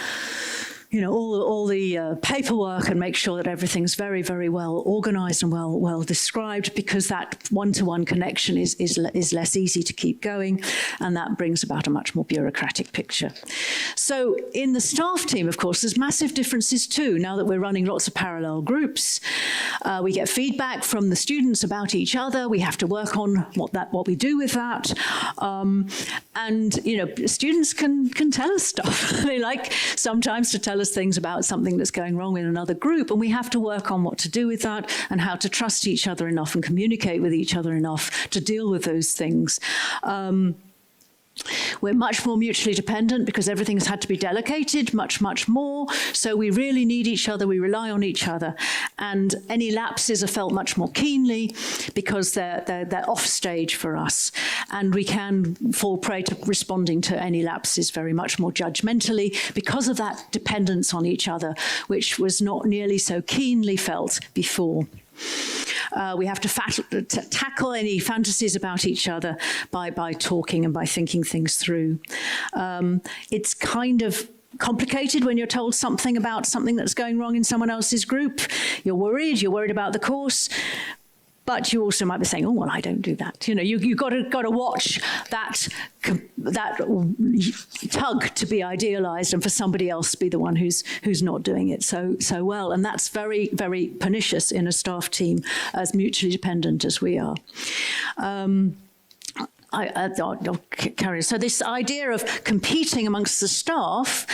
you know, all the paperwork and make sure that everything's very, very well organized and well described, because that one-to-one connection is less easy to keep going, and that brings about a much more bureaucratic picture. So in the staff team, of course, there's massive differences too. Now that we're running lots of parallel groups, we get feedback from the students about each other. We have to work on what we do with that. And, you know, students can tell us stuff. They like sometimes to tell us things about something that's going wrong in another group, and we have to work on what to do with that and how to trust each other enough and communicate with each other enough to deal with those things. We're much more mutually dependent because everything's had to be delegated much, much more. So we really need each other. We rely on each other. And any lapses are felt much more keenly because they're off stage for us. And we can fall prey to responding to any lapses very much more judgmentally because of that dependence on each other, which was not nearly so keenly felt before. We have to tackle any fantasies about each other by talking and by thinking things through. It's kind of complicated when you're told something about something that's going wrong in someone else's group. You're worried about the course, but you also might be saying, oh, well, I don't do that. You know, you've got to watch that tug to be idealized and for somebody else to be the one who's not doing it so well. And that's very, very pernicious in a staff team as mutually dependent as we are. I'll carry on. So this idea of competing amongst the staff,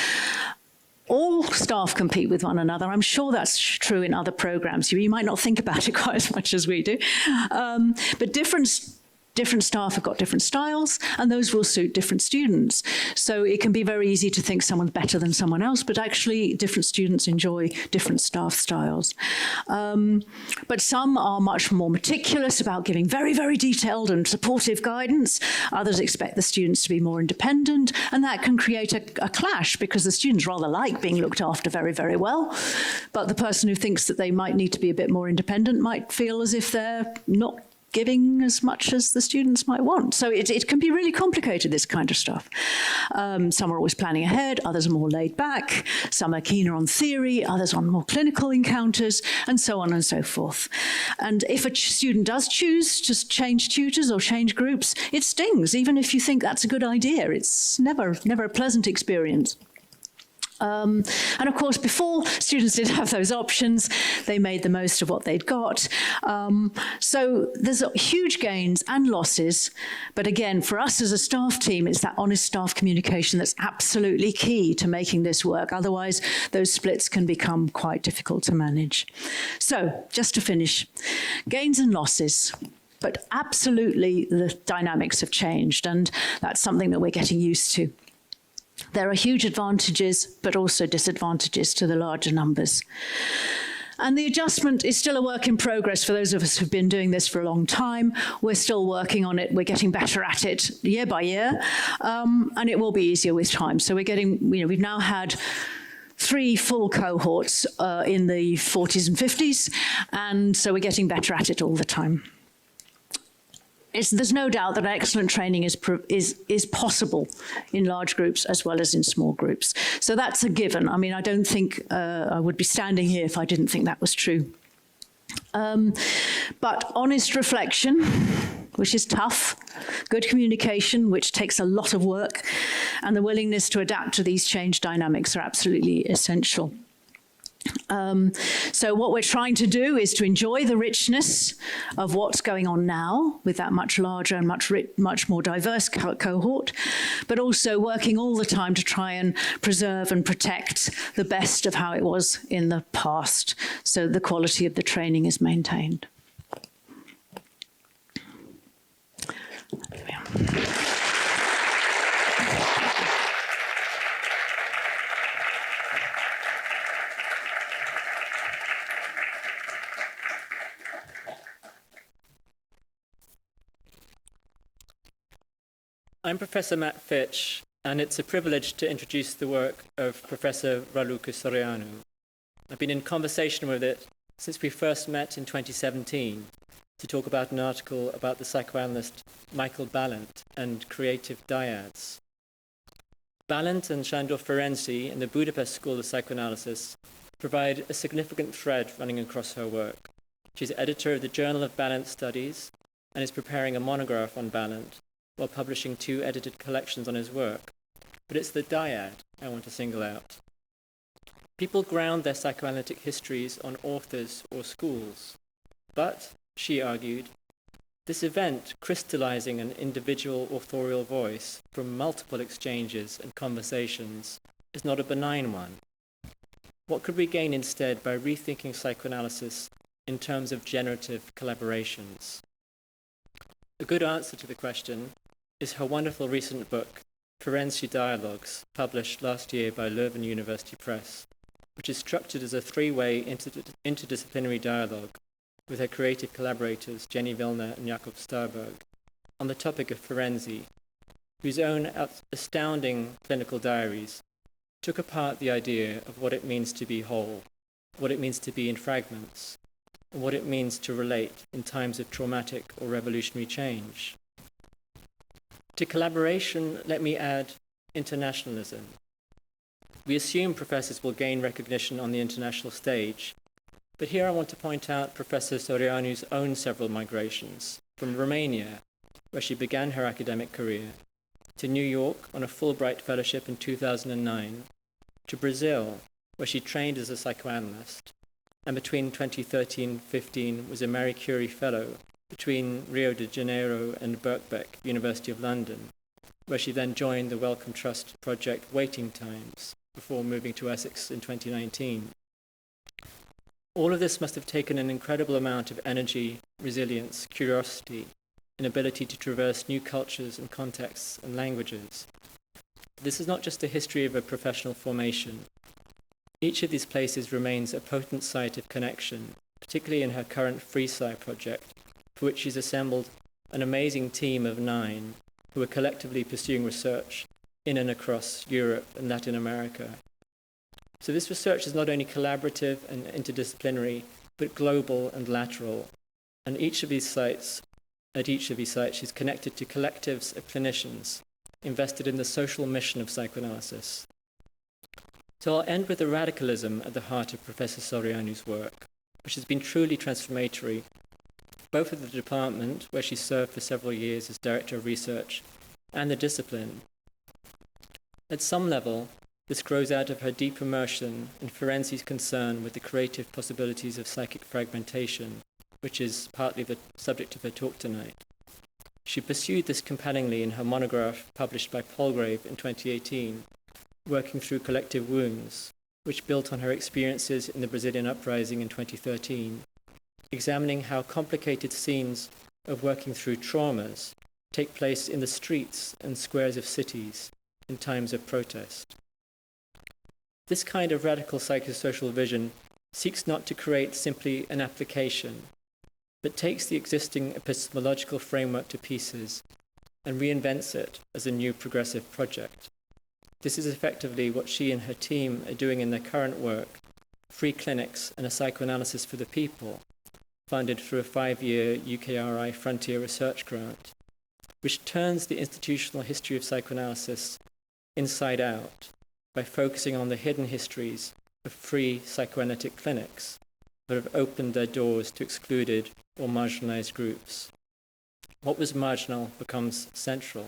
all staff compete with one another. I'm sure that's true in other programs. You might not think about it quite as much as we do. But different Different staff have got different styles, and those will suit different students. So it can be very easy to think someone's better than someone else, but actually different students enjoy different staff styles. But some are much more meticulous about giving very, very detailed and supportive guidance. Others expect the students to be more independent, and that can create a clash because the students rather like being looked after very, very well, but the person who thinks that they might need to be a bit more independent might feel as if they're not giving as much as the students might want. So it can be really complicated, this kind of stuff. Some are always planning ahead, others are more laid back, some are keener on theory, others on more clinical encounters, and so on and so forth. And if a student does choose to change tutors or change groups, it stings, even if you think that's a good idea. It's never a pleasant experience. And of course, before students did have those options, they made the most of what they'd got. So there's huge gains and losses. But again, for us as a staff team, it's that honest staff communication that's absolutely key to making this work. Otherwise, those splits can become quite difficult to manage. So just to finish, gains and losses. But absolutely, the dynamics have changed, and that's something that we're getting used to. There are huge advantages, but also disadvantages to the larger numbers. And the adjustment is still a work in progress for those of us who've been doing this for a long time. We're still working on it. We're getting better at it year by year, and it will be easier with time. So we're getting, we've now had 3 full cohorts in the 40s and 50s, and so we're getting better at it all the time. There's no doubt that excellent training is possible in large groups as well as in small groups. So that's a given. I mean, I don't think I would be standing here if I didn't think that was true. But honest reflection, which is tough, good communication, which takes a lot of work, and the willingness to adapt to these change dynamics are absolutely essential. So what we're trying to do is to enjoy the richness of what's going on now with that much larger and much more diverse cohort, but also working all the time to try and preserve and protect the best of how it was in the past, so the quality of the training is maintained. I'm Professor Matt Fitch, and it's a privilege to introduce the work of Professor Raluca Soreanu. I've been in conversation with it since we first met in 2017 to talk about an article about the psychoanalyst Michael Balint and creative dyads. Balint and Sándor Ferenczi in the Budapest School of Psychoanalysis provide a significant thread running across her work. She's editor of the Journal of Balint Studies and is preparing a monograph on Balint, while publishing 2 edited collections on his work. But it's the dyad I want to single out. People ground their psychoanalytic histories on authors or schools. But, she argued, this event crystallizing an individual authorial voice from multiple exchanges and conversations is not a benign one. What could we gain instead by rethinking psychoanalysis in terms of generative collaborations? A good answer to the question is her wonderful recent book, Ferenczi Dialogues, published last year by Leuven University Press, which is structured as a 3-way interdisciplinary dialogue with her creative collaborators Jenny Vilner and Jakob Starberg on the topic of Ferenczi, whose own astounding clinical diaries took apart the idea of what it means to be whole, what it means to be in fragments, and what it means to relate in times of traumatic or revolutionary change. To collaboration, let me add internationalism. We assume professors will gain recognition on the international stage, but here I want to point out Professor Soreanu's own several migrations, from Romania, where she began her academic career, to New York on a Fulbright fellowship in 2009, to Brazil, where she trained as a psychoanalyst, and between 2013-15 was a Marie Curie Fellow between Rio de Janeiro and Birkbeck, University of London, where she then joined the Wellcome Trust project Waiting Times before moving to Essex in 2019. All of this must have taken an incredible amount of energy, resilience, curiosity, in ability to traverse new cultures and contexts and languages. This is not just a history of a professional formation. Each of these places remains a potent site of connection, particularly in her current Freesci project, for which she's assembled an amazing team of 9 who are collectively pursuing research in and across Europe and Latin America. So this research is not only collaborative and interdisciplinary, but global and lateral. And at each of these sites, she's connected to collectives of clinicians invested in the social mission of psychoanalysis. So I'll end with the radicalism at the heart of Professor Soreanu's work, which has been truly transformatory, both of the department, where she served for several years as Director of Research, and the discipline. At some level, this grows out of her deep immersion and Ferenczi's concern with the creative possibilities of psychic fragmentation, which is partly the subject of her talk tonight. She pursued this compellingly in her monograph published by Palgrave in 2018, Working Through Collective Wounds, which built on her experiences in the Brazilian uprising in 2013, examining how complicated scenes of working through traumas take place in the streets and squares of cities in times of protest. This kind of radical psychosocial vision seeks not to create simply an application, but takes the existing epistemological framework to pieces and reinvents it as a new progressive project. This is effectively what she and her team are doing in their current work, Free Clinics and a Psychoanalysis for the People, funded through a 5-year UKRI Frontier Research Grant, which turns the institutional history of psychoanalysis inside out by focusing on the hidden histories of free psychoanalytic clinics that have opened their doors to excluded or marginalized groups. What was marginal becomes central.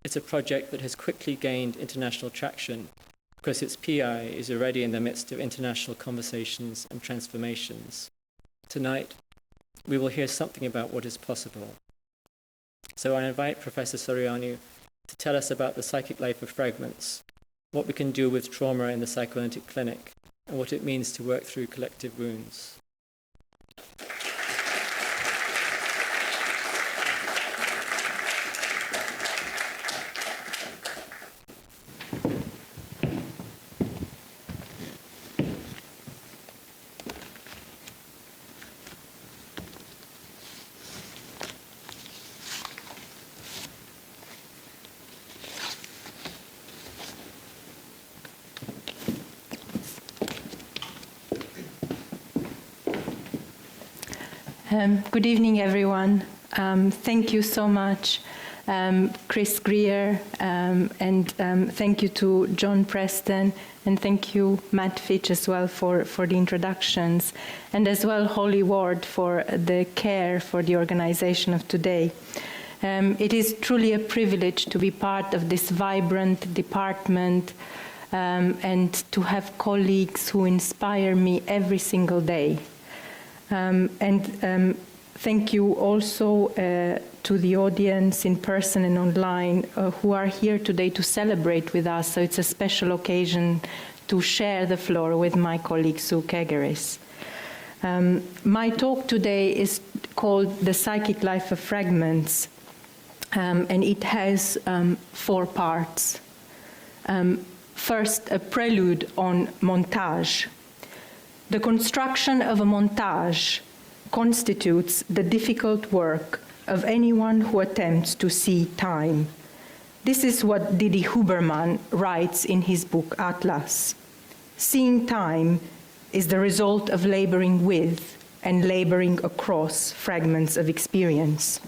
It's a project that has quickly gained international traction because its PI is already in the midst of international conversations and transformations. Tonight, we will hear something about what is possible. So I invite Professor Soreanu to tell us about the psychic life of fragments, what we can do with trauma in the psychoanalytic clinic, and what it means to work through collective wounds. Good evening, everyone. Thank you so much, Chris Greer, and thank you to John Preston, and thank you, Matt Fitch, as well for the introductions, and as well Holly Ward for the care for the organization of today. It is truly a privilege to be part of this vibrant department and to have colleagues who inspire me every single day. Thank you also to the audience in person and online who are here today to celebrate with us. So it's a special occasion to share the floor with my colleague Sue Kegerreis. My talk today is called The Psychic Life of Fragments, and it has 4 parts. First, a prelude on montage. The construction of a montage constitutes the difficult work of anyone who attempts to see time. This is what Didi Huberman writes in his book Atlas. Seeing time is the result of laboring with and laboring across fragments of experience.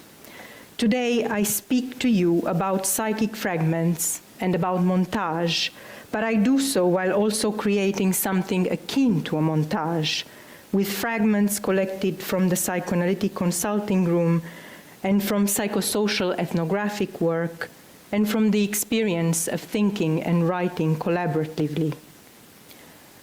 Today I speak to you about psychic fragments and about montage, but I do so while also creating something akin to a montage, with fragments collected from the psychoanalytic consulting room and from psychosocial ethnographic work and from the experience of thinking and writing collaboratively.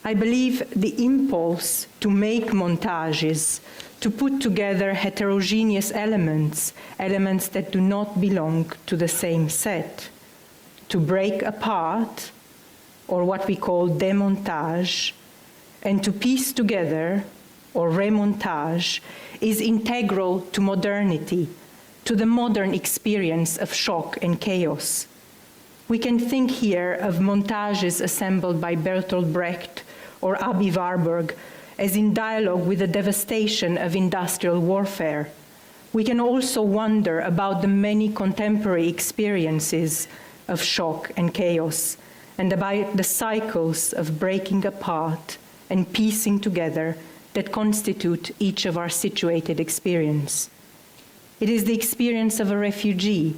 I believe the impulse to make montages, to put together heterogeneous elements that do not belong to the same set, to break apart, or what we call demontage, and to piece together, or remontage, is integral to modernity, to the modern experience of shock and chaos. We can think here of montages assembled by Bertolt Brecht or Aby Warburg as in dialogue with the devastation of industrial warfare. We can also wonder about the many contemporary experiences of shock and chaos, and about the cycles of breaking apart and piecing together that constitute each of our situated experience. It is the experience of a refugee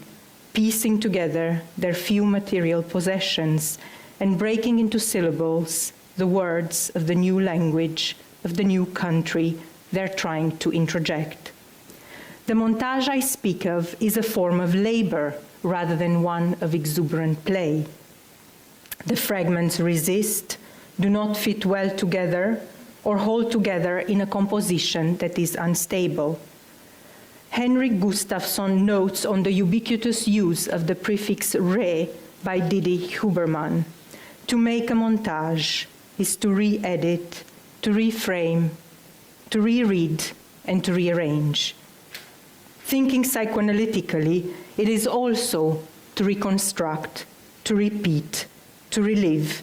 piecing together their few material possessions and breaking into syllables the words of the new language, of the new country they're trying to introject. The montage I speak of is a form of labor rather than one of exuberant play. The fragments resist, do not fit well together, or hold together in a composition that is unstable. Henrik Gustafsson notes on the ubiquitous use of the prefix re by Didi Huberman. To make a montage is to re-edit, to reframe, to reread, and to rearrange. Thinking psychoanalytically, it is also to reconstruct, to repeat, to relive,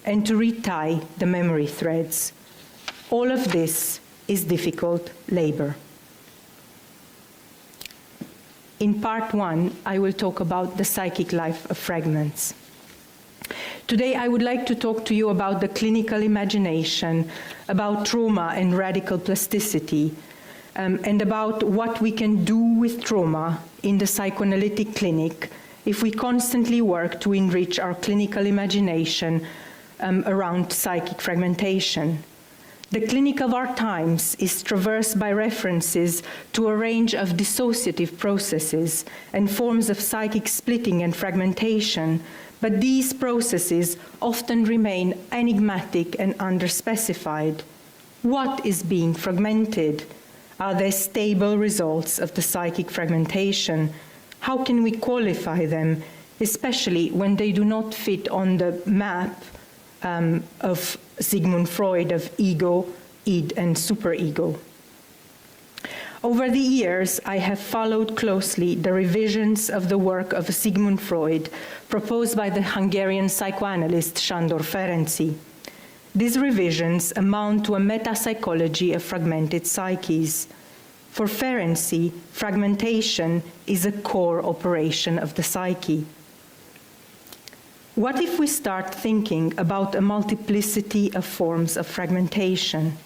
and to retie the memory threads. All of this is difficult labor. In part one, I will talk about the psychic life of fragments. Today, I would like to talk to you about the clinical imagination, about trauma and radical plasticity, and about what we can do with trauma in the psychoanalytic clinic if we constantly work to enrich our clinical imagination around psychic fragmentation. The clinic of our times is traversed by references to a range of dissociative processes and forms of psychic splitting and fragmentation, but these processes often remain enigmatic and underspecified. What is being fragmented? Are there stable results of the psychic fragmentation? How can we qualify them, especially when they do not fit on the map of Sigmund Freud of ego, id, and superego? Over the years, I have followed closely the revisions of the work of Sigmund Freud proposed by the Hungarian psychoanalyst Sándor Ferenczi. These revisions amount to a meta-psychology of fragmented psyches. For Ferenczi, fragmentation is a core operation of the psyche. What if we start thinking about a multiplicity of forms of fragmentation?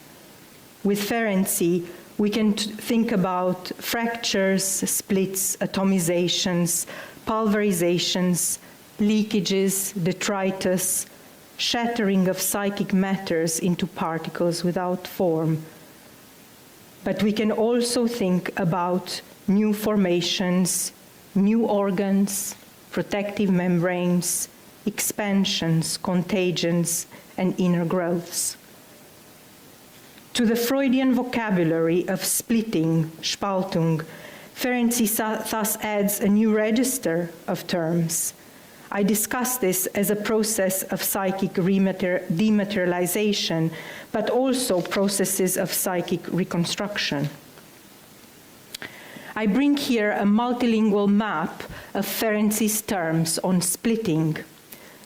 With Ferenczi, we can think about fractures, splits, atomizations, pulverizations, leakages, detritus, shattering of psychic matters into particles without form. But we can also think about new formations, new organs, protective membranes, expansions, contagions, and inner growths. To the Freudian vocabulary of splitting, Spaltung, Ferenczi thus adds a new register of terms. I discuss this as a process of psychic dematerialization, but also processes of psychic reconstruction. I bring here a multilingual map of Ferenczi's terms on splitting.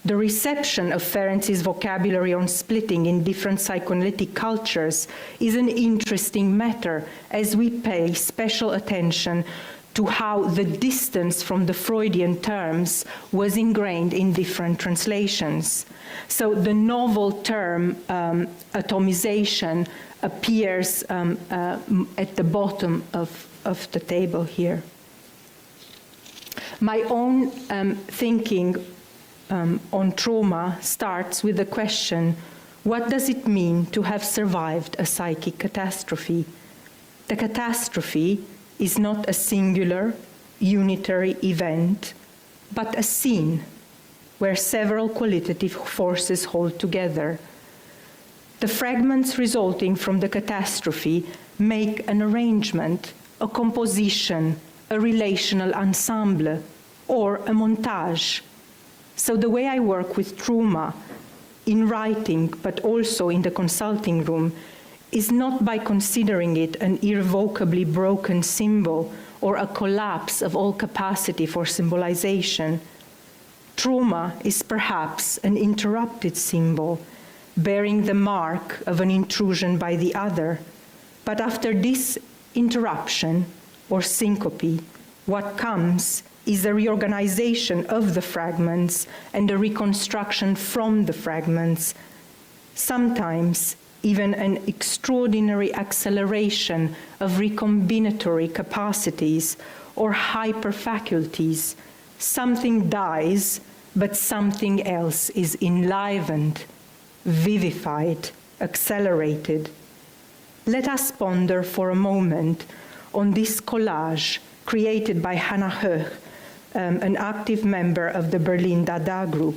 The reception of Ferenczi's vocabulary on splitting in different psychoanalytic cultures is an interesting matter as we pay special attention to how the distance from the Freudian terms was ingrained in different translations. So the novel term atomization appears at the bottom of the table here. My own thinking on trauma starts with the question, what does it mean to have survived a psychic catastrophe? The catastrophe is not a singular, unitary event, but a scene where several qualitative forces hold together. The fragments resulting from the catastrophe make an arrangement, a composition, a relational ensemble, or a montage. So the way I work with trauma, in writing, but also in the consulting room, is not by considering it an irrevocably broken symbol or a collapse of all capacity for symbolization. Trauma is perhaps an interrupted symbol, bearing the mark of an intrusion by the other. But after this interruption or syncope, what comes is a reorganization of the fragments and a reconstruction from the fragments, sometimes even an extraordinary acceleration of recombinatory capacities or hyperfaculties. Something dies, but something else is enlivened, vivified, accelerated. Let us ponder for a moment on this collage created by Hannah Höch, an active member of the Berlin Dada group.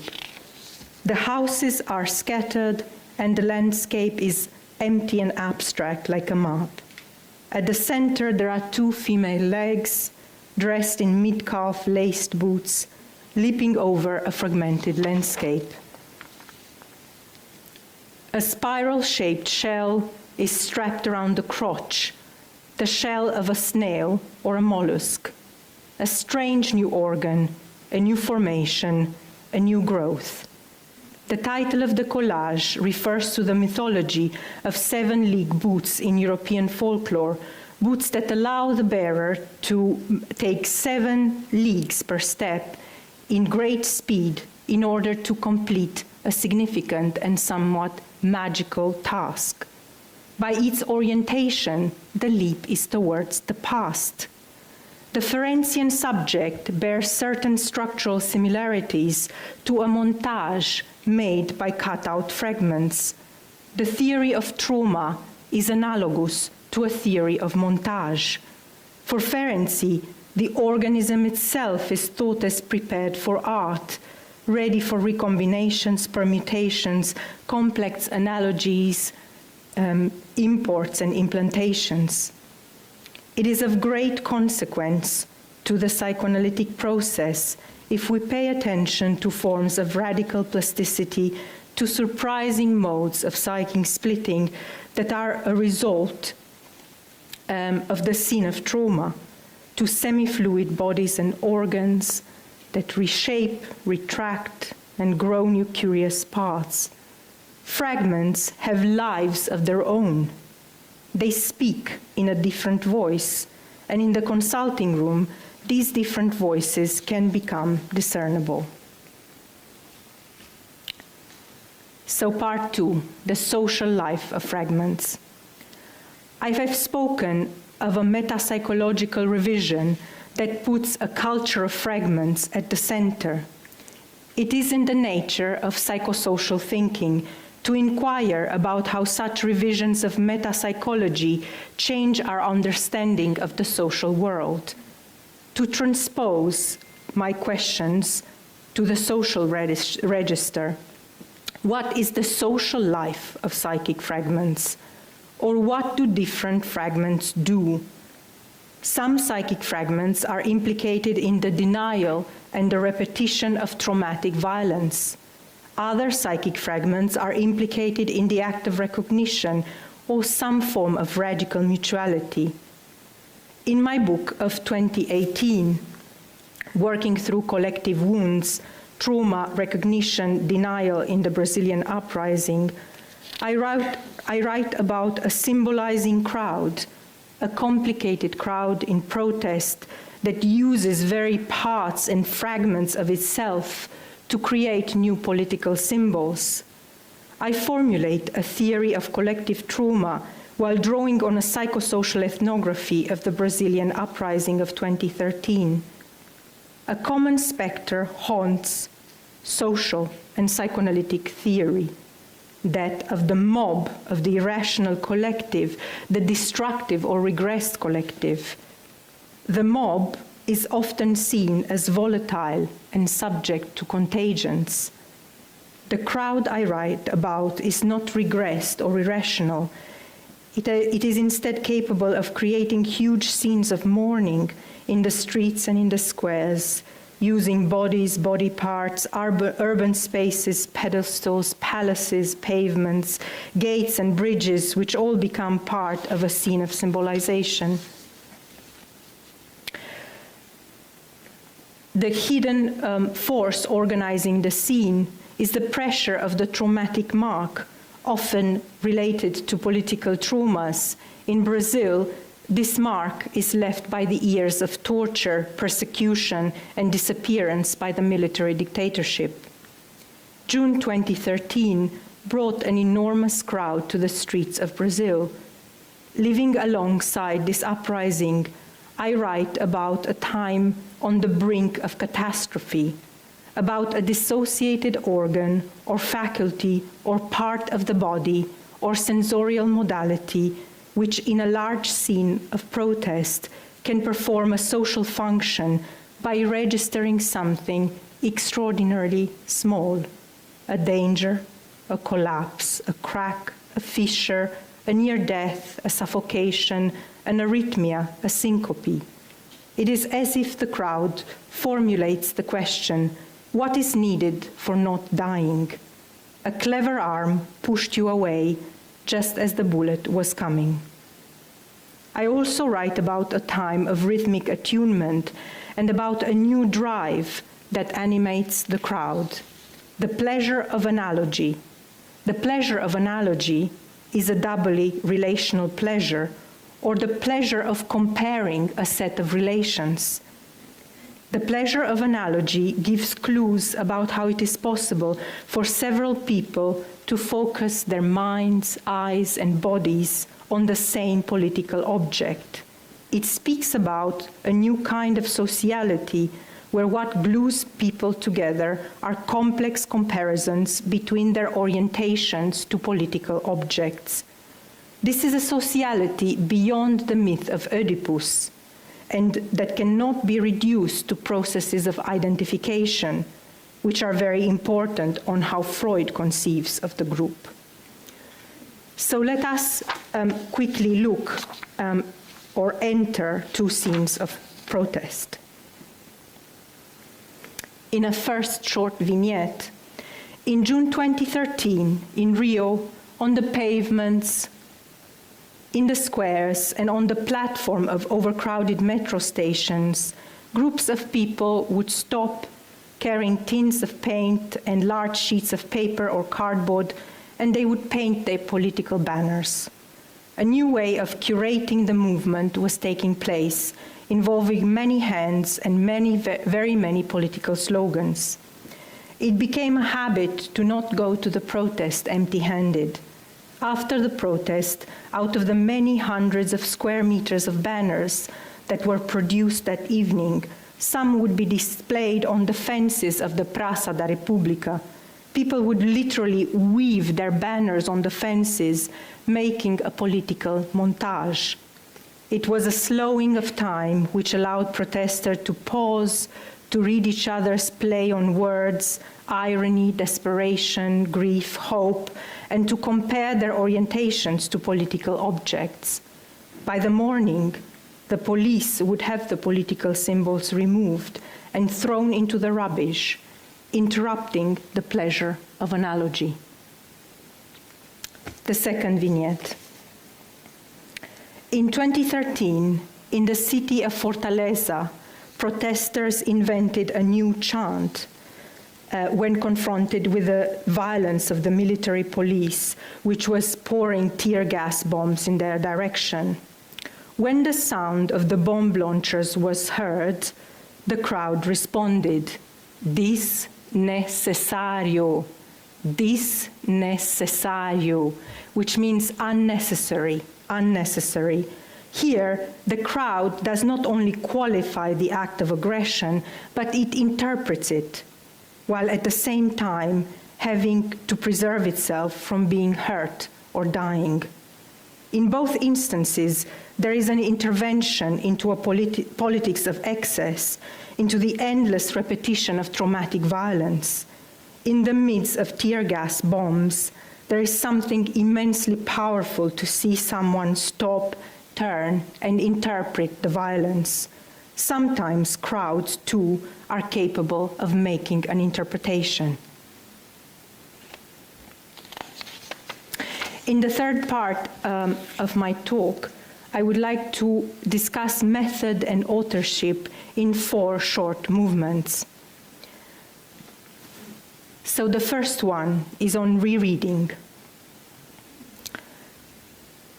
The houses are scattered and the landscape is empty and abstract like a map. At the center there are two female legs dressed in mid-calf laced boots, leaping over a fragmented landscape. A spiral-shaped shell is strapped around the crotch, the shell of a snail or a mollusk, a strange new organ, a new formation, a new growth. The title of the collage refers to the mythology of 7-league boots in European folklore, boots that allow the bearer to take 7 leagues per step in great speed in order to complete a significant and somewhat magical task. By its orientation, the leap is towards the past. The Ferencian subject bears certain structural similarities to a montage made by cut-out fragments. The theory of trauma is analogous to a theory of montage. For Ferenczi, the organism itself is thought as prepared for art, ready for recombinations, permutations, complex analogies, imports and implantations. It is of great consequence to the psychoanalytic process if we pay attention to forms of radical plasticity, to surprising modes of psychic splitting that are a result of the scene of trauma, to semi-fluid bodies and organs that reshape, retract, and grow new curious parts. Fragments have lives of their own. They speak in a different voice, and in the consulting room, these different voices can become discernible. So part 2, the social life of fragments. I have spoken of a metapsychological revision that puts a culture of fragments at the center. It is in the nature of psychosocial thinking to inquire about how such revisions of metapsychology change our understanding of the social world, to transpose my questions to the social register. What is the social life of psychic fragments? Or what do different fragments do? Some psychic fragments are implicated in the denial and the repetition of traumatic violence. Other psychic fragments are implicated in the act of recognition or some form of radical mutuality. In my book of 2018, Working Through Collective Wounds, Trauma, Recognition, Denial in the Brazilian Uprising, I write about a symbolizing crowd, a complicated crowd in protest that uses very parts and fragments of itself to create new political symbols. I formulate a theory of collective trauma while drawing on a psychosocial ethnography of the Brazilian uprising of 2013. A common specter haunts social and psychoanalytic theory, that of the mob, of the irrational collective, the destructive or regressed collective. The mob is often seen as volatile and subject to contagions. The crowd I write about is not regressed or irrational. It is instead capable of creating huge scenes of mourning in the streets and in the squares, using bodies, body parts, urban spaces, pedestals, palaces, pavements, gates and bridges, which all become part of a scene of symbolization. The hidden force organizing the scene is the pressure of the traumatic mark, often related to political traumas. In Brazil, this mark is left by the years of torture, persecution, and disappearance by the military dictatorship. June 2013 brought an enormous crowd to the streets of Brazil. Living alongside this uprising, I write about a time on the brink of catastrophe, about a dissociated organ or faculty or part of the body or sensorial modality which in a large scene of protest can perform a social function by registering something extraordinarily small, a danger, a collapse, a crack, a fissure, a near death, a suffocation, an arrhythmia, a syncope. It is as if the crowd formulates the question, what is needed for not dying? A clever arm pushed you away just as the bullet was coming. I also write about a time of rhythmic attunement and about a new drive that animates the crowd, the pleasure of analogy. The pleasure of analogy is a doubly relational pleasure, or the pleasure of comparing a set of relations. The pleasure of analogy gives clues about how it is possible for several people to focus their minds, eyes, and bodies on the same political object. It speaks about a new kind of sociality where what glues people together are complex comparisons between their orientations to political objects. This is a sociality beyond the myth of Oedipus, and that cannot be reduced to processes of identification, which are very important on how Freud conceives of the group. So let us quickly look or enter two scenes of protest. In a first short vignette, in June 2013, in Rio, on the pavements, in the squares, and on the platform of overcrowded metro stations, groups of people would stop carrying tins of paint and large sheets of paper or cardboard, and they would paint their political banners. A new way of curating the movement was taking place, involving many hands and very many political slogans. It became a habit to not go to the protest empty-handed. After the protest, out of the many hundreds of square meters of banners that were produced that evening, some would be displayed on the fences of the Praça da República. People would literally weave their banners on the fences, making a political montage. It was a slowing of time which allowed protesters to pause, to read each other's play on words, irony, desperation, grief, hope, and to compare their orientations to political objects. By the morning, the police would have the political symbols removed and thrown into the rubbish, interrupting the pleasure of analogy. The second vignette. In 2013, in the city of Fortaleza, protesters invented a new chant when confronted with the violence of the military police, which was pouring tear gas bombs in their direction. When the sound of the bomb launchers was heard, the crowd responded, "Dis necessario, dis necessario," which means unnecessary, unnecessary. Here, the crowd does not only qualify the act of aggression, but it interprets it, while at the same time having to preserve itself from being hurt or dying. In both instances, there is an intervention into a politics of excess, into the endless repetition of traumatic violence. In the midst of tear gas bombs, there is something immensely powerful to see someone stop, turn, and interpret the violence. Sometimes crowds, too, are capable of making an interpretation. In the third part of my talk, I would like to discuss method and authorship in 4 short movements. So the first one is on rereading.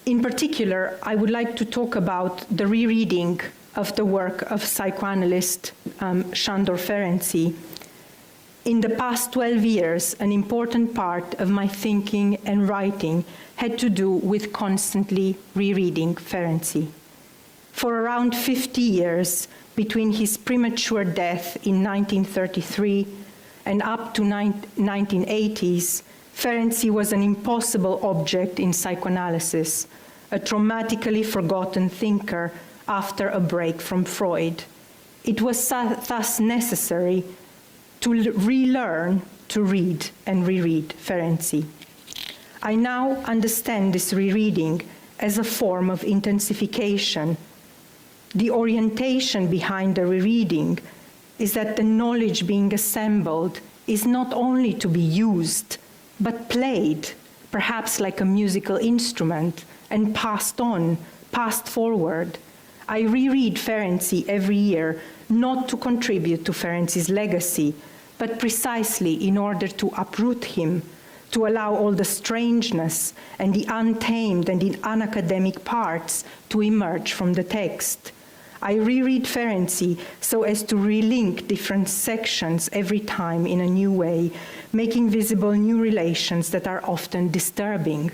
In particular, I would like to talk about the rereading of the work of psychoanalyst Sándor Ferenczi. In the past 12 years, an important part of my thinking and writing had to do with constantly rereading Ferenczi. For around 50 years, between his premature death in 1933 and up to 1980s, Ferenczi was an impossible object in psychoanalysis, a traumatically forgotten thinker after a break from Freud. It was thus necessary to relearn to read and reread Ferenczi. I now understand this rereading as a form of intensification. The orientation behind the rereading is that the knowledge being assembled is not only to be used, but played, perhaps like a musical instrument, and passed on, passed forward. I reread Ferenczi every year, not to contribute to Ferenczi's legacy, but precisely in order to uproot him, to allow all the strangeness and the untamed and the unacademic parts to emerge from the text. I reread Ferenczi so as to relink different sections every time in a new way, making visible new relations that are often disturbing.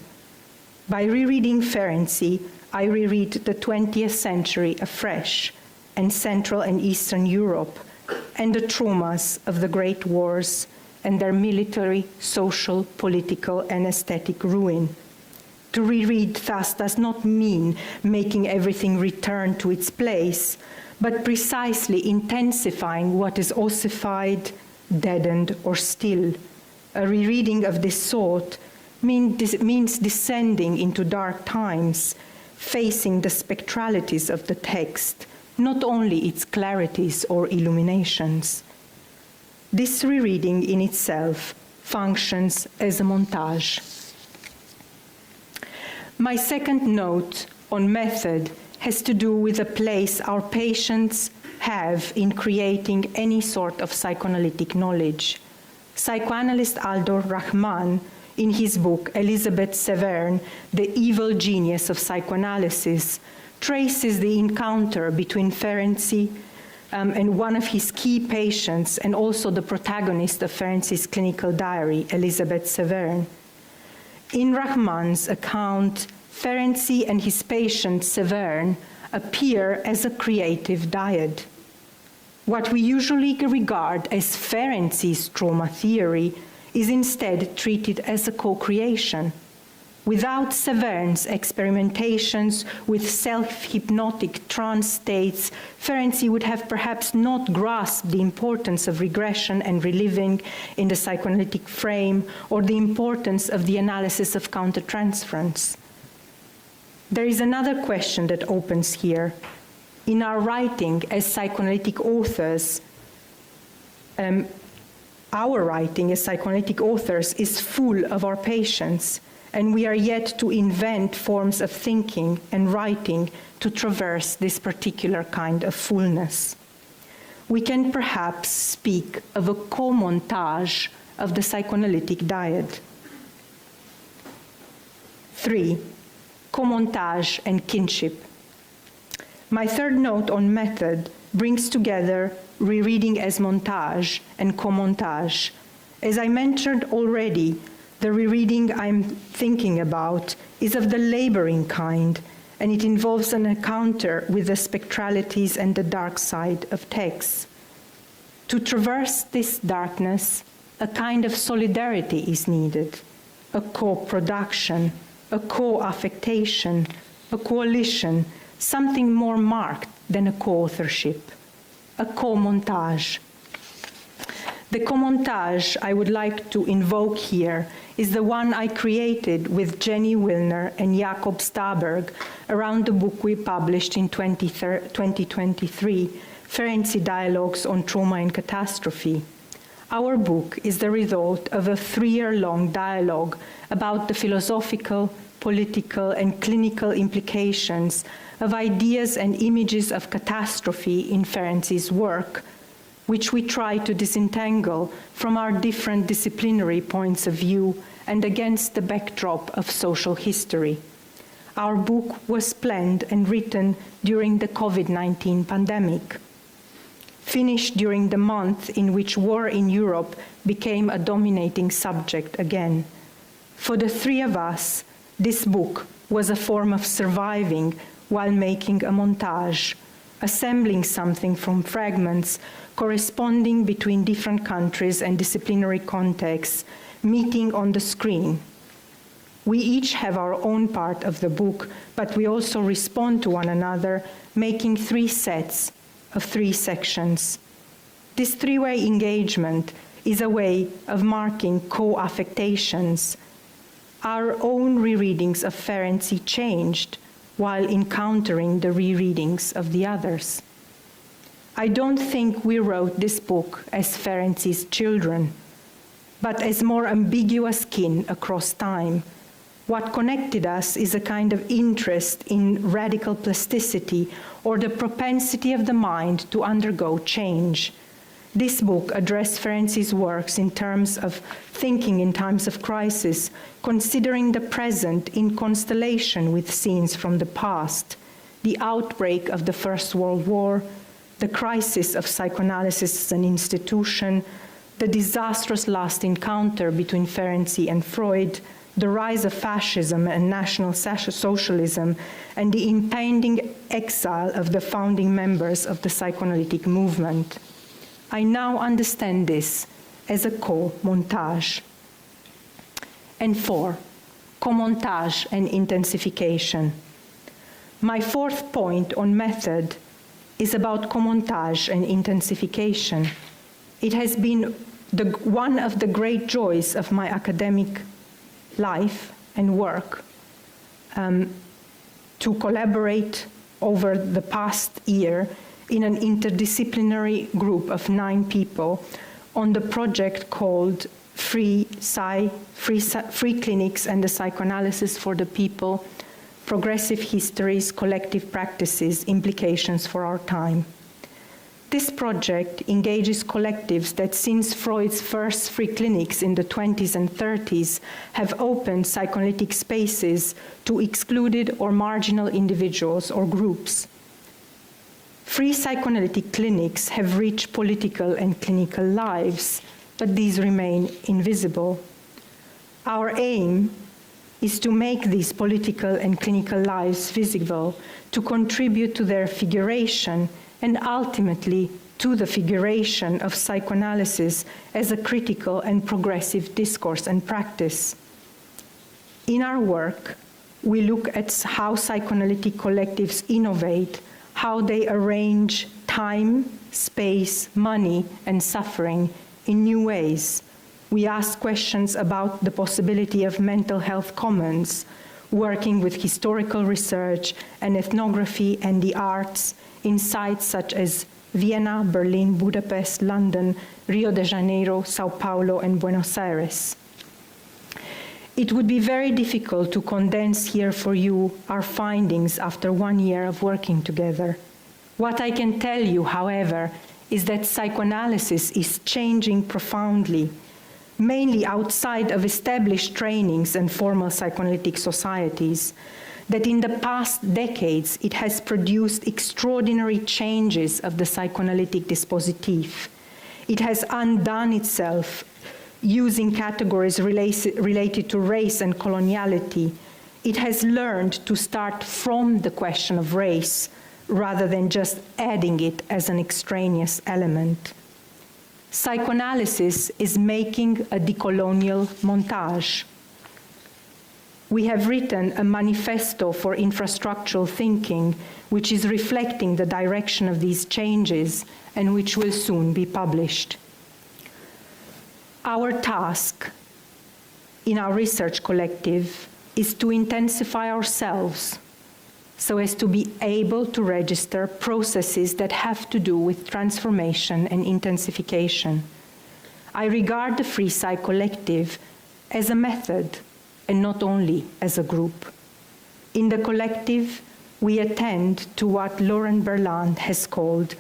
By rereading Ferenczi, I reread the 20th century afresh, and Central and Eastern Europe, and the traumas of the Great Wars and their military, social, political, and aesthetic ruin. To reread thus does not mean making everything return to its place, but precisely intensifying what is ossified, deadened, or still. A rereading of this sort means descending into dark times, facing the spectralities of the text, not only its clarities or illuminations. This rereading in itself functions as a montage. My second note on method has to do with the place our patients have in creating any sort of psychoanalytic knowledge. Psychoanalyst Aldo Rahman, in his book Elizabeth Severn, The Evil Genius of Psychoanalysis, traces the encounter between Ferenczi and one of his key patients, and also the protagonist of Ferenczi's clinical diary, Elizabeth Severn. In Rahman's account, Ferenczi and his patient Severn appear as a creative dyad. What we usually regard as Ferenczi's trauma theory is instead treated as a co-creation. Without Severn's experimentations with self-hypnotic trance states, Ferenczi would have perhaps not grasped the importance of regression and reliving in the psychoanalytic frame, or the importance of the analysis of countertransference. There is another question that opens here. In our writing as psychoanalytic authors, our writing as psychoanalytic authors is full of our patients, and we are yet to invent forms of thinking and writing to traverse this particular kind of fullness. We can perhaps speak of a co-montage of the psychoanalytic dyad. 3. Co-montage and kinship. My third note on method brings together rereading as montage and co-montage. As I mentioned already, the rereading I'm thinking about is of the laboring kind, and it involves an encounter with the spectralities and the dark side of texts. To traverse this darkness, a kind of solidarity is needed, a co-production, a co-affectation, a coalition, something more marked than a co-authorship, a co-montage. The co-montage I would like to invoke here is the one I created with Jenny Wilner and Jakob Staberg around the book we published in 2023, Ferenczi Dialogues on Trauma and Catastrophe. Our book is the result of a 3-year-long dialogue about the philosophical, political, and clinical implications of ideas and images of catastrophe in Ferenczi's work, which we try to disentangle from our different disciplinary points of view and against the backdrop of social history. Our book was planned and written during the COVID-19 pandemic, finished during the month in which war in Europe became a dominating subject again. For the three of us, this book was a form of surviving while making a montage, assembling something from fragments corresponding between different countries and disciplinary contexts, meeting on the screen. We each have our own part of the book, but we also respond to one another, making 3 sets of 3 sections. This 3-way engagement is a way of marking co-affectations. Our own rereadings of Ferenczi changed while encountering the rereadings of the others. I don't think we wrote this book as Ferenczi's children, but as more ambiguous kin across time. What connected us is a kind of interest in radical plasticity or the propensity of the mind to undergo change. This book addressed Ferenczi's works in terms of thinking in times of crisis, considering the present in constellation with scenes from the past, the outbreak of the First World War, the crisis of psychoanalysis as an institution, the disastrous last encounter between Ferenczi and Freud, the rise of fascism and National Socialism, and the impending exile of the founding members of the psychoanalytic movement. I now understand this as a co-montage. And 4, co-montage and intensification. My 4th point on method is about co-montage and intensification. It has been one of the great joys of my academic life and work to collaborate over the past year in an interdisciplinary group of 9 people on the project called Free Clinics and the Psychoanalysis for the People, Progressive Histories, Collective Practices, Implications for Our Time. This project engages collectives that since Freud's first free clinics in the 20s and 30s have opened psychoanalytic spaces to excluded or marginal individuals or groups. Free psychoanalytic clinics have rich political and clinical lives, but these remain invisible. Our aim is to make these political and clinical lives visible, to contribute to their figuration and ultimately to the figuration of psychoanalysis as a critical and progressive discourse and practice. In our work, we look at how psychoanalytic collectives innovate, how they arrange time, space, money, and suffering in new ways. We ask questions about the possibility of mental health commons, working with historical research and ethnography and the arts in sites such as Vienna, Berlin, Budapest, London, Rio de Janeiro, Sao Paulo, and Buenos Aires. It would be very difficult to condense here for you our findings after 1 year of working together. What I can tell you, however, is that psychoanalysis is changing profoundly, mainly outside of established trainings and formal psychoanalytic societies, that in the past decades it has produced extraordinary changes of the psychoanalytic dispositif. It has undone itself using categories related to race and coloniality. It has learned to start from the question of race rather than just adding it as an extraneous element. Psychoanalysis is making a decolonial montage. We have written a manifesto for infrastructural thinking, which is reflecting the direction of these changes and which will soon be published. Our task in our research collective is to intensify ourselves so as to be able to register processes that have to do with transformation and intensification. I regard the Free Psych Collective as a method and not only as a group. In the collective, we attend to what Laurent Berland has called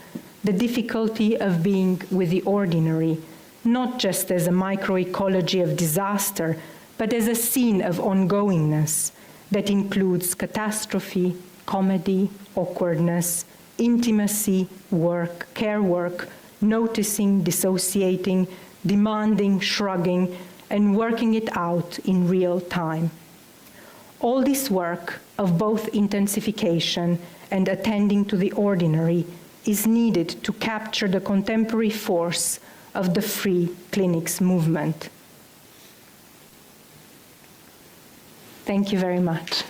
the difficulty of being with the ordinary, not just as a microecology of disaster, but as a scene of ongoingness that includes catastrophe, comedy, awkwardness, intimacy, work, care work, noticing, dissociating, demanding, shrugging, and working it out in real time. All this work of both intensification and attending to the ordinary is needed to capture the contemporary force of the free clinics movement. Thank you very much.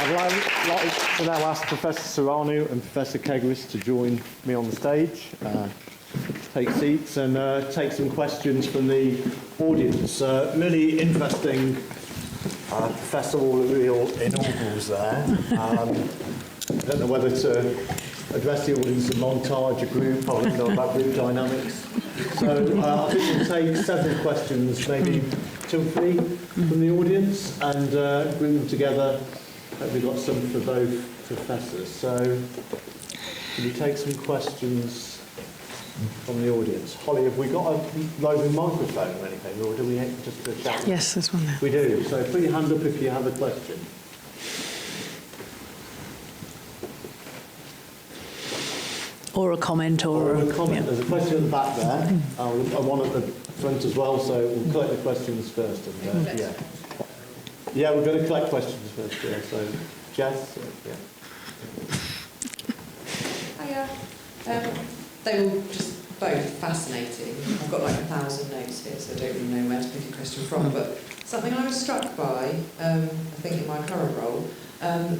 I'd like to now ask Professor Soreanu and Professor Kegerreis to join me on the stage, take seats and take some questions from the audience. Really interesting professorial inaugurals there. I don't know whether to address the audience in montage, a group, I don't know about group dynamics. So I think we'll take several questions, maybe 2 or 3 from the audience, and group them together. We've got some for both professors. So can you take some questions from the audience? Holly, have we got a roving microphone or anything, or do we just a chat? Yes, there's one there. We do. So put your hand up if you have a question. Or a comment, or a comment. Yeah. There's a question at the back there, and one at the front as well. So we'll collect the questions first. And, yeah. Yeah, we're going to collect questions first. Yeah. So, Jess. Yeah. Hiya. They were just both fascinating. I've got like 1,000 notes here, so I don't really know where to pick a question from. But something I was struck by, I think in my current role,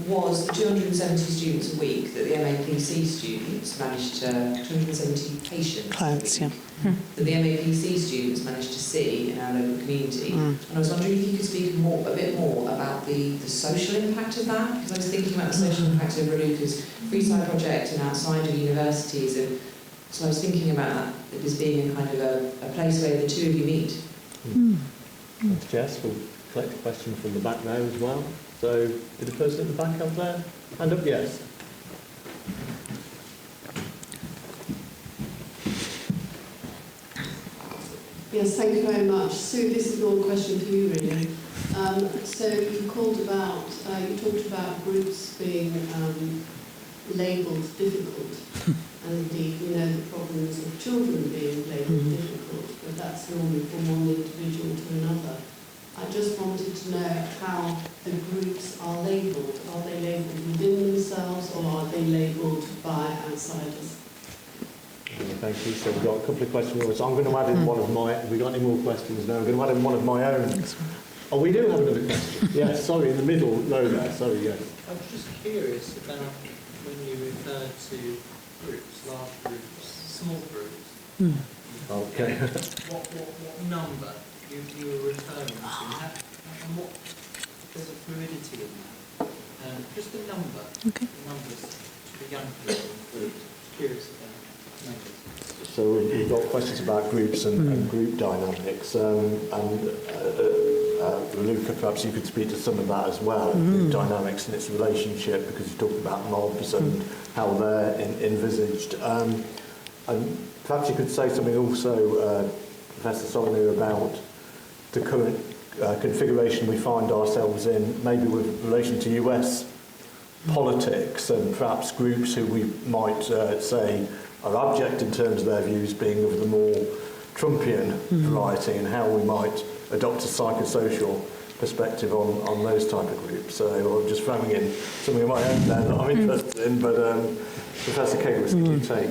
was the 270 students a week that the MAPC students managed to, 270 patients Clients, a week, that the MAPC students managed to see in our local community. And I was wondering if you could speak a bit more about the social impact of that, because I was thinking about the social impact of Raluca's Free Psych project and outside of universities, and so I was thinking about it as being a kind of a place where the two of you meet. Thanks, Jess. We'll collect a question from the back now as well. So, did the person at the back up there? Hand up, yes. Yes, thank you very much. Sue, this is more a question for you, really. So you talked about groups being labelled difficult, and indeed we know the problems of children being labelled difficult, but that's normally from one individual to another. I just wanted to know how the groups are labelled. Are they labelled within themselves, or are they labelled by outsiders? Thank you. So we've got a couple of questions. So I'm going to add in one of my... Have we got any more questions? No, I'm going to add in one of my own. Oh, we do have another question. Yes, sorry, in the middle row there. Sorry, yes. I was just curious about when you referred to groups, large groups, small groups. Okay. What number you were referring to, and what, there's a fluidity in that. Just the number, Okay. the numbers to the young people in groups. Curious about numbers. So we've got questions about groups and group dynamics. Raluca, perhaps you could speak to some of that as well, group dynamics and its relationship, because you talked about mobs and how they're envisaged. And perhaps you could say something also, Professor Soreanu, about the current configuration we find ourselves in, maybe with relation to US politics, and perhaps groups who we might say are abject in terms of their views being of the more Trumpian variety, and how we might adopt a psychosocial perspective on those type of groups. So I'm just throwing in something of my own there that I'm interested in, but Professor Kegerreis, could you take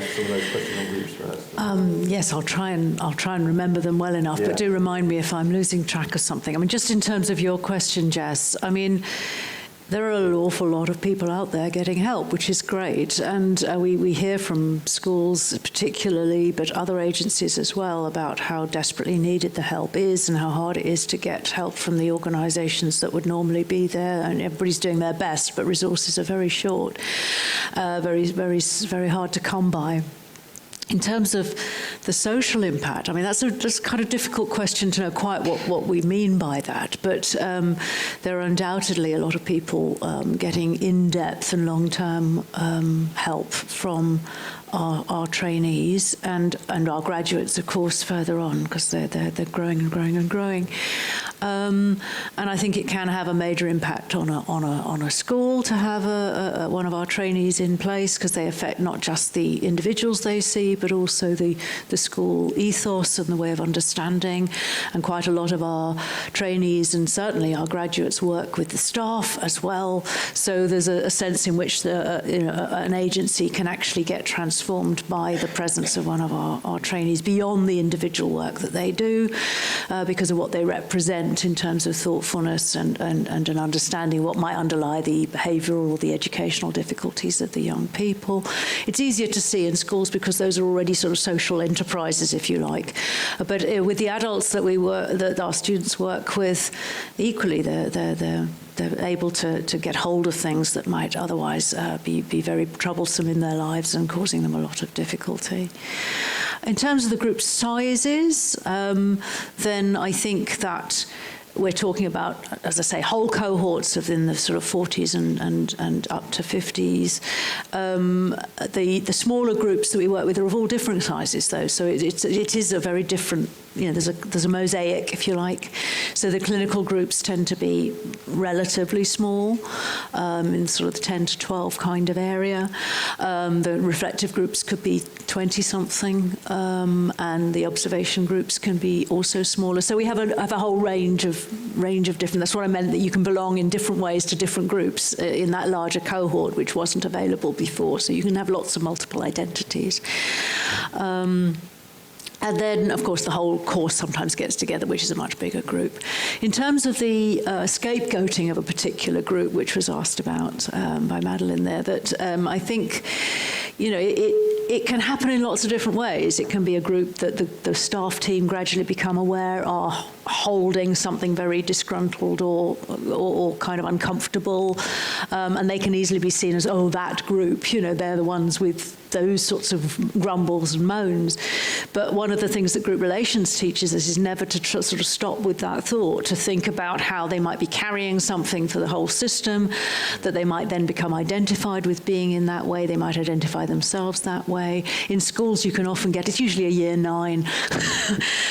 some of those questions on groups first? Yes, I'll try and remember them well enough, but do remind me if I'm losing track of something. I mean, just in terms of your question, Jess, I mean, there are an awful lot of people out there getting help, which is great. And we hear from schools particularly, but other agencies as well, about how desperately needed the help is and how hard it is to get help from the organisations that would normally be there. And everybody's doing their best, but resources are very short, very hard to come by. In terms of the social impact, I mean, that's kind of difficult question to know quite what we mean by that. But there are undoubtedly a lot of people getting in-depth and long-term help from our trainees and our graduates, of course, further on, because they're growing and growing and growing. And I think it can have a major impact on a school to have one of our trainees in place, because they affect not just the individuals they see, but also the school ethos and the way of understanding. And quite a lot of our trainees and certainly our graduates work with the staff as well. So there's a sense in which an agency can actually get transformed by the presence of one of our trainees beyond the individual work that they do, because of what they represent in terms of thoughtfulness and an understanding what might underlie the behavioural or the educational difficulties of the young people. It's easier to see in schools because those are already sort of social enterprises, if you like. But with the adults that our students work with, equally they're able to get hold of things that might otherwise be very troublesome in their lives and causing them a lot of difficulty. In terms of the group sizes, then I think that we're talking about, as I say, whole cohorts of in the sort of 40s and up to 50s. The smaller groups that we work with are of all different sizes, though, so it is a very different, there's a mosaic, if you like. So the clinical groups tend to be relatively small, in sort of the 10 to 12 kind of area. The reflective groups could be 20-something, and the observation groups can be also smaller. So we have a whole range of different. That's what I meant, that you can belong in different ways to different groups in that larger cohort, which wasn't available before. So you can have lots of multiple identities. And then, of course, the whole course sometimes gets together, which is a much bigger group. In terms of the scapegoating of a particular group, which was asked about by Madeline there, that I think, it can happen in lots of different ways. It can be a group that the staff team gradually become aware are holding something very disgruntled or kind of uncomfortable, and they can easily be seen as, that group, they're the ones with those sorts of grumbles and moans. But one of the things that group relations teaches us is never to sort of stop with that thought, to think about how they might be carrying something for the whole system, that they might then become identified with being in that way, they might identify themselves that way. In schools you can often get, it's usually a year 9,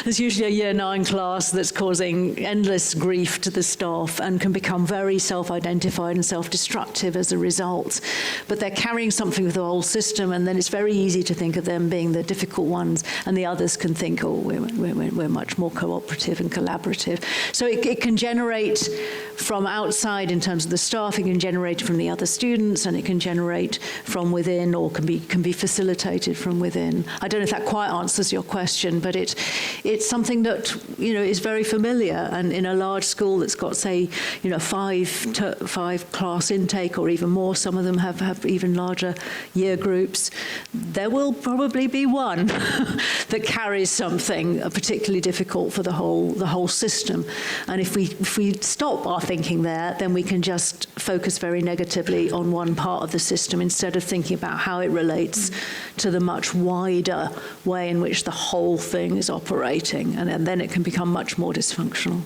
there's usually a year 9 class that's causing endless grief to the staff and can become very self-identified and self-destructive as a result. But they're carrying something with the whole system, and then it's very easy to think of them being the difficult ones, and the others can think, we're much more cooperative and collaborative. So it can generate from outside in terms of the staff, it can generate from the other students, and it can generate from within, or can be facilitated from within. I don't know if that quite answers your question, but it's something that is very familiar, and in a large school that's got, say, 5 class intake or even more, some of them have even larger year groups, there will probably be one that carries something particularly difficult for the whole system. And if we stop our thinking there, then we can just focus very negatively on one part of the system instead of thinking about how it relates to the much wider way in which the whole thing is operating, and then it can become much more dysfunctional.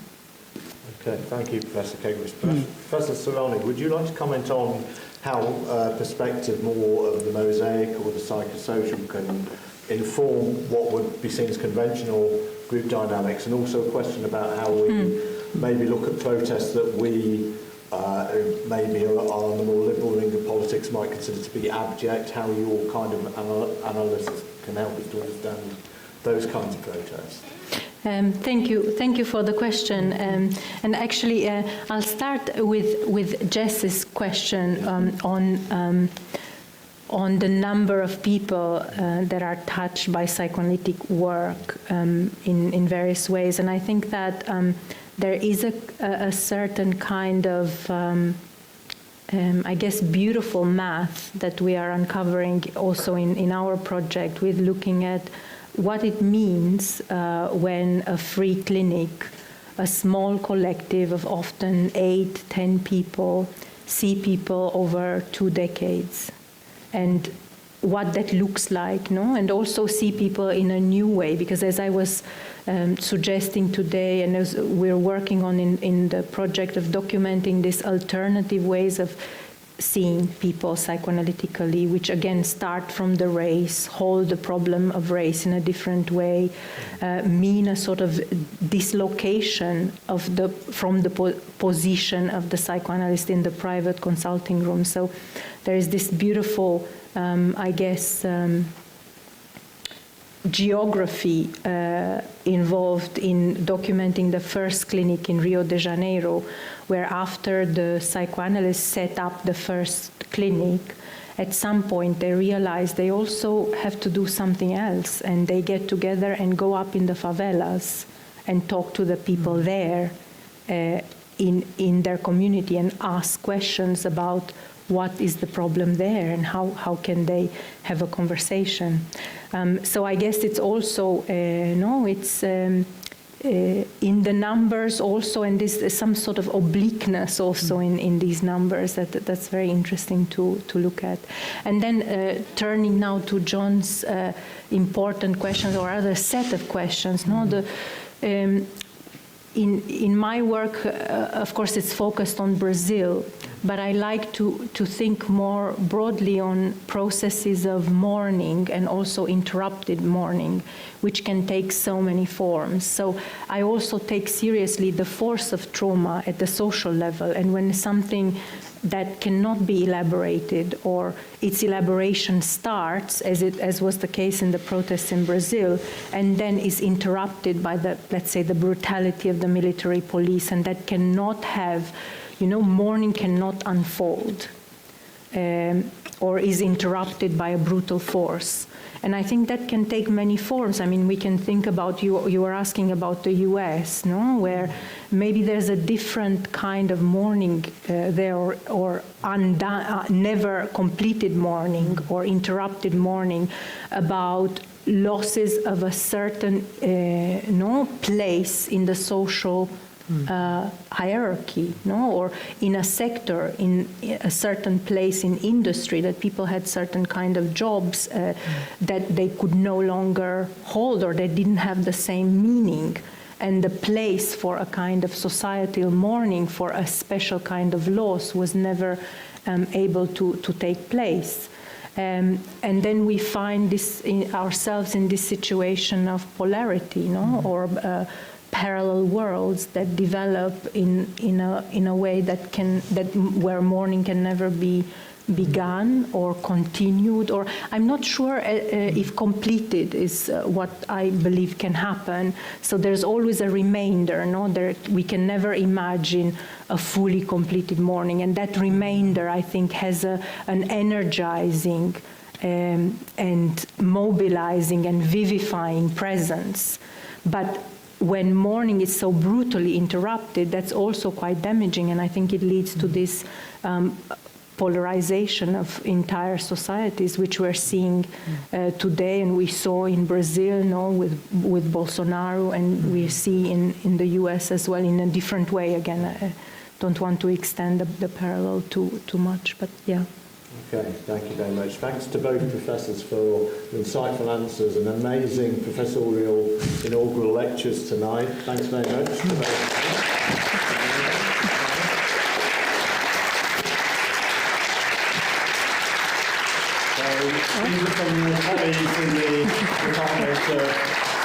Okay, thank you, Professor Kegerreis. Professor Soreanu, would you like to comment on how perspective more of the mosaic or the psychosocial can inform what would be seen as conventional group dynamics, and also a question about how we maybe look at protests that we maybe are on the more liberal wing of politics might consider to be abject, how your kind of analysis can help us to understand those kinds of protests? Thank you for the question. And actually, I'll start with Jess's question on the number of people that are touched by psychoanalytic work in various ways. And I think that there is a certain kind of I guess, beautiful math that we are uncovering also in our project, with looking at what it means when a free clinic, a small collective of often 8, 10 people, see people over 2 decades, and what that looks like, no? And also see people in a new way, because as I was suggesting today, and as we're working on in the project of documenting these alternative ways of seeing people psychoanalytically, which again start from the race, hold the problem of race in a different way, mean a sort of dislocation of from the position of the psychoanalyst in the private consulting room. So there is this beautiful, I guess, geography involved in documenting the first clinic in Rio de Janeiro, where after the psychoanalysts set up the first clinic, at some point they realize they also have to do something else, and they get together and go up in the favelas and talk to the people there in their community and ask questions about what is the problem there and how can they have a conversation. So I guess it's also, it's in the numbers also, and there's some sort of obliqueness also in these numbers that's very interesting to look at. And then turning now to John's important questions, or other set of questions, in my work, of course, it's focused on Brazil, but I like to think more broadly on processes of mourning and also interrupted mourning, which can take so many forms. So I also take seriously the force of trauma at the social level, and when something that cannot be elaborated, or its elaboration starts, as was the case in the protests in Brazil, and then is interrupted by let's say, the brutality of the military police, and that cannot have, mourning cannot unfold, or is interrupted by a brutal force. And I think that can take many forms. I mean, we can think about, you were asking about the US, no? Where maybe there's a different kind of mourning there, or never completed mourning, or interrupted mourning about losses of a certain place in the social hierarchy, or in a sector, in a certain place in industry, that people had certain kind of jobs that they could no longer hold, or they didn't have the same meaning, and the place for a kind of societal mourning for a special kind of loss was never able to take place. And then we find this ourselves in this situation of polarity, or parallel worlds that develop in a way where mourning can never be begun or continued, or I'm not sure if completed is what I believe can happen. So there's always a remainder. We can never imagine a fully completed mourning, and that remainder, I think, has an energizing and mobilizing and vivifying presence. But when mourning is so brutally interrupted, that's also quite damaging, and I think it leads to this polarization of entire societies, which we're seeing today, and we saw in Brazil, with Bolsonaro, and we see in the US as well, in a different way. Again, I don't want to extend the parallel too much, but yeah. Okay, thank you very much. Thanks to both professors for insightful answers and amazing professorial inaugural lectures tonight. Thanks very much to both. From your colleagues in the Department of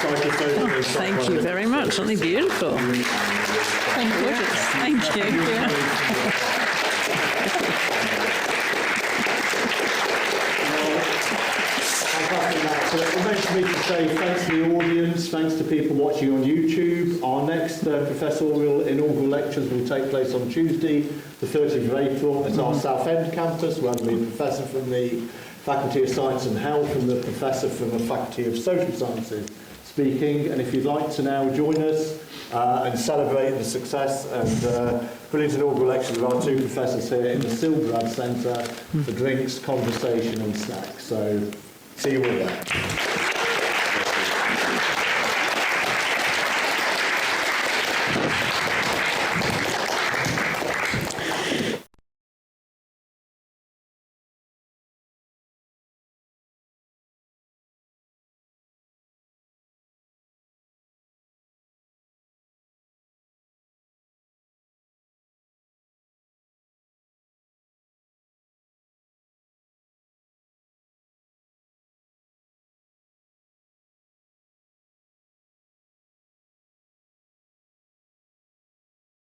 Psychosocial. Thank you very much. Something beautiful. Thank you. Thank you. It remains for me to say thanks to the audience, thanks to people watching on YouTube. Our next Professorial Inaugural Lectures will take place on Tuesday, the 30th of April, at our Southend campus, where there'll be a professor from the Faculty of Science and Health and the professor from the Faculty of Social Sciences speaking, and if you'd like to now join us and celebrate the success and brilliant inaugural lecture of our two professors here in the Silverad Centre for drinks, conversation and snacks. So see you all there.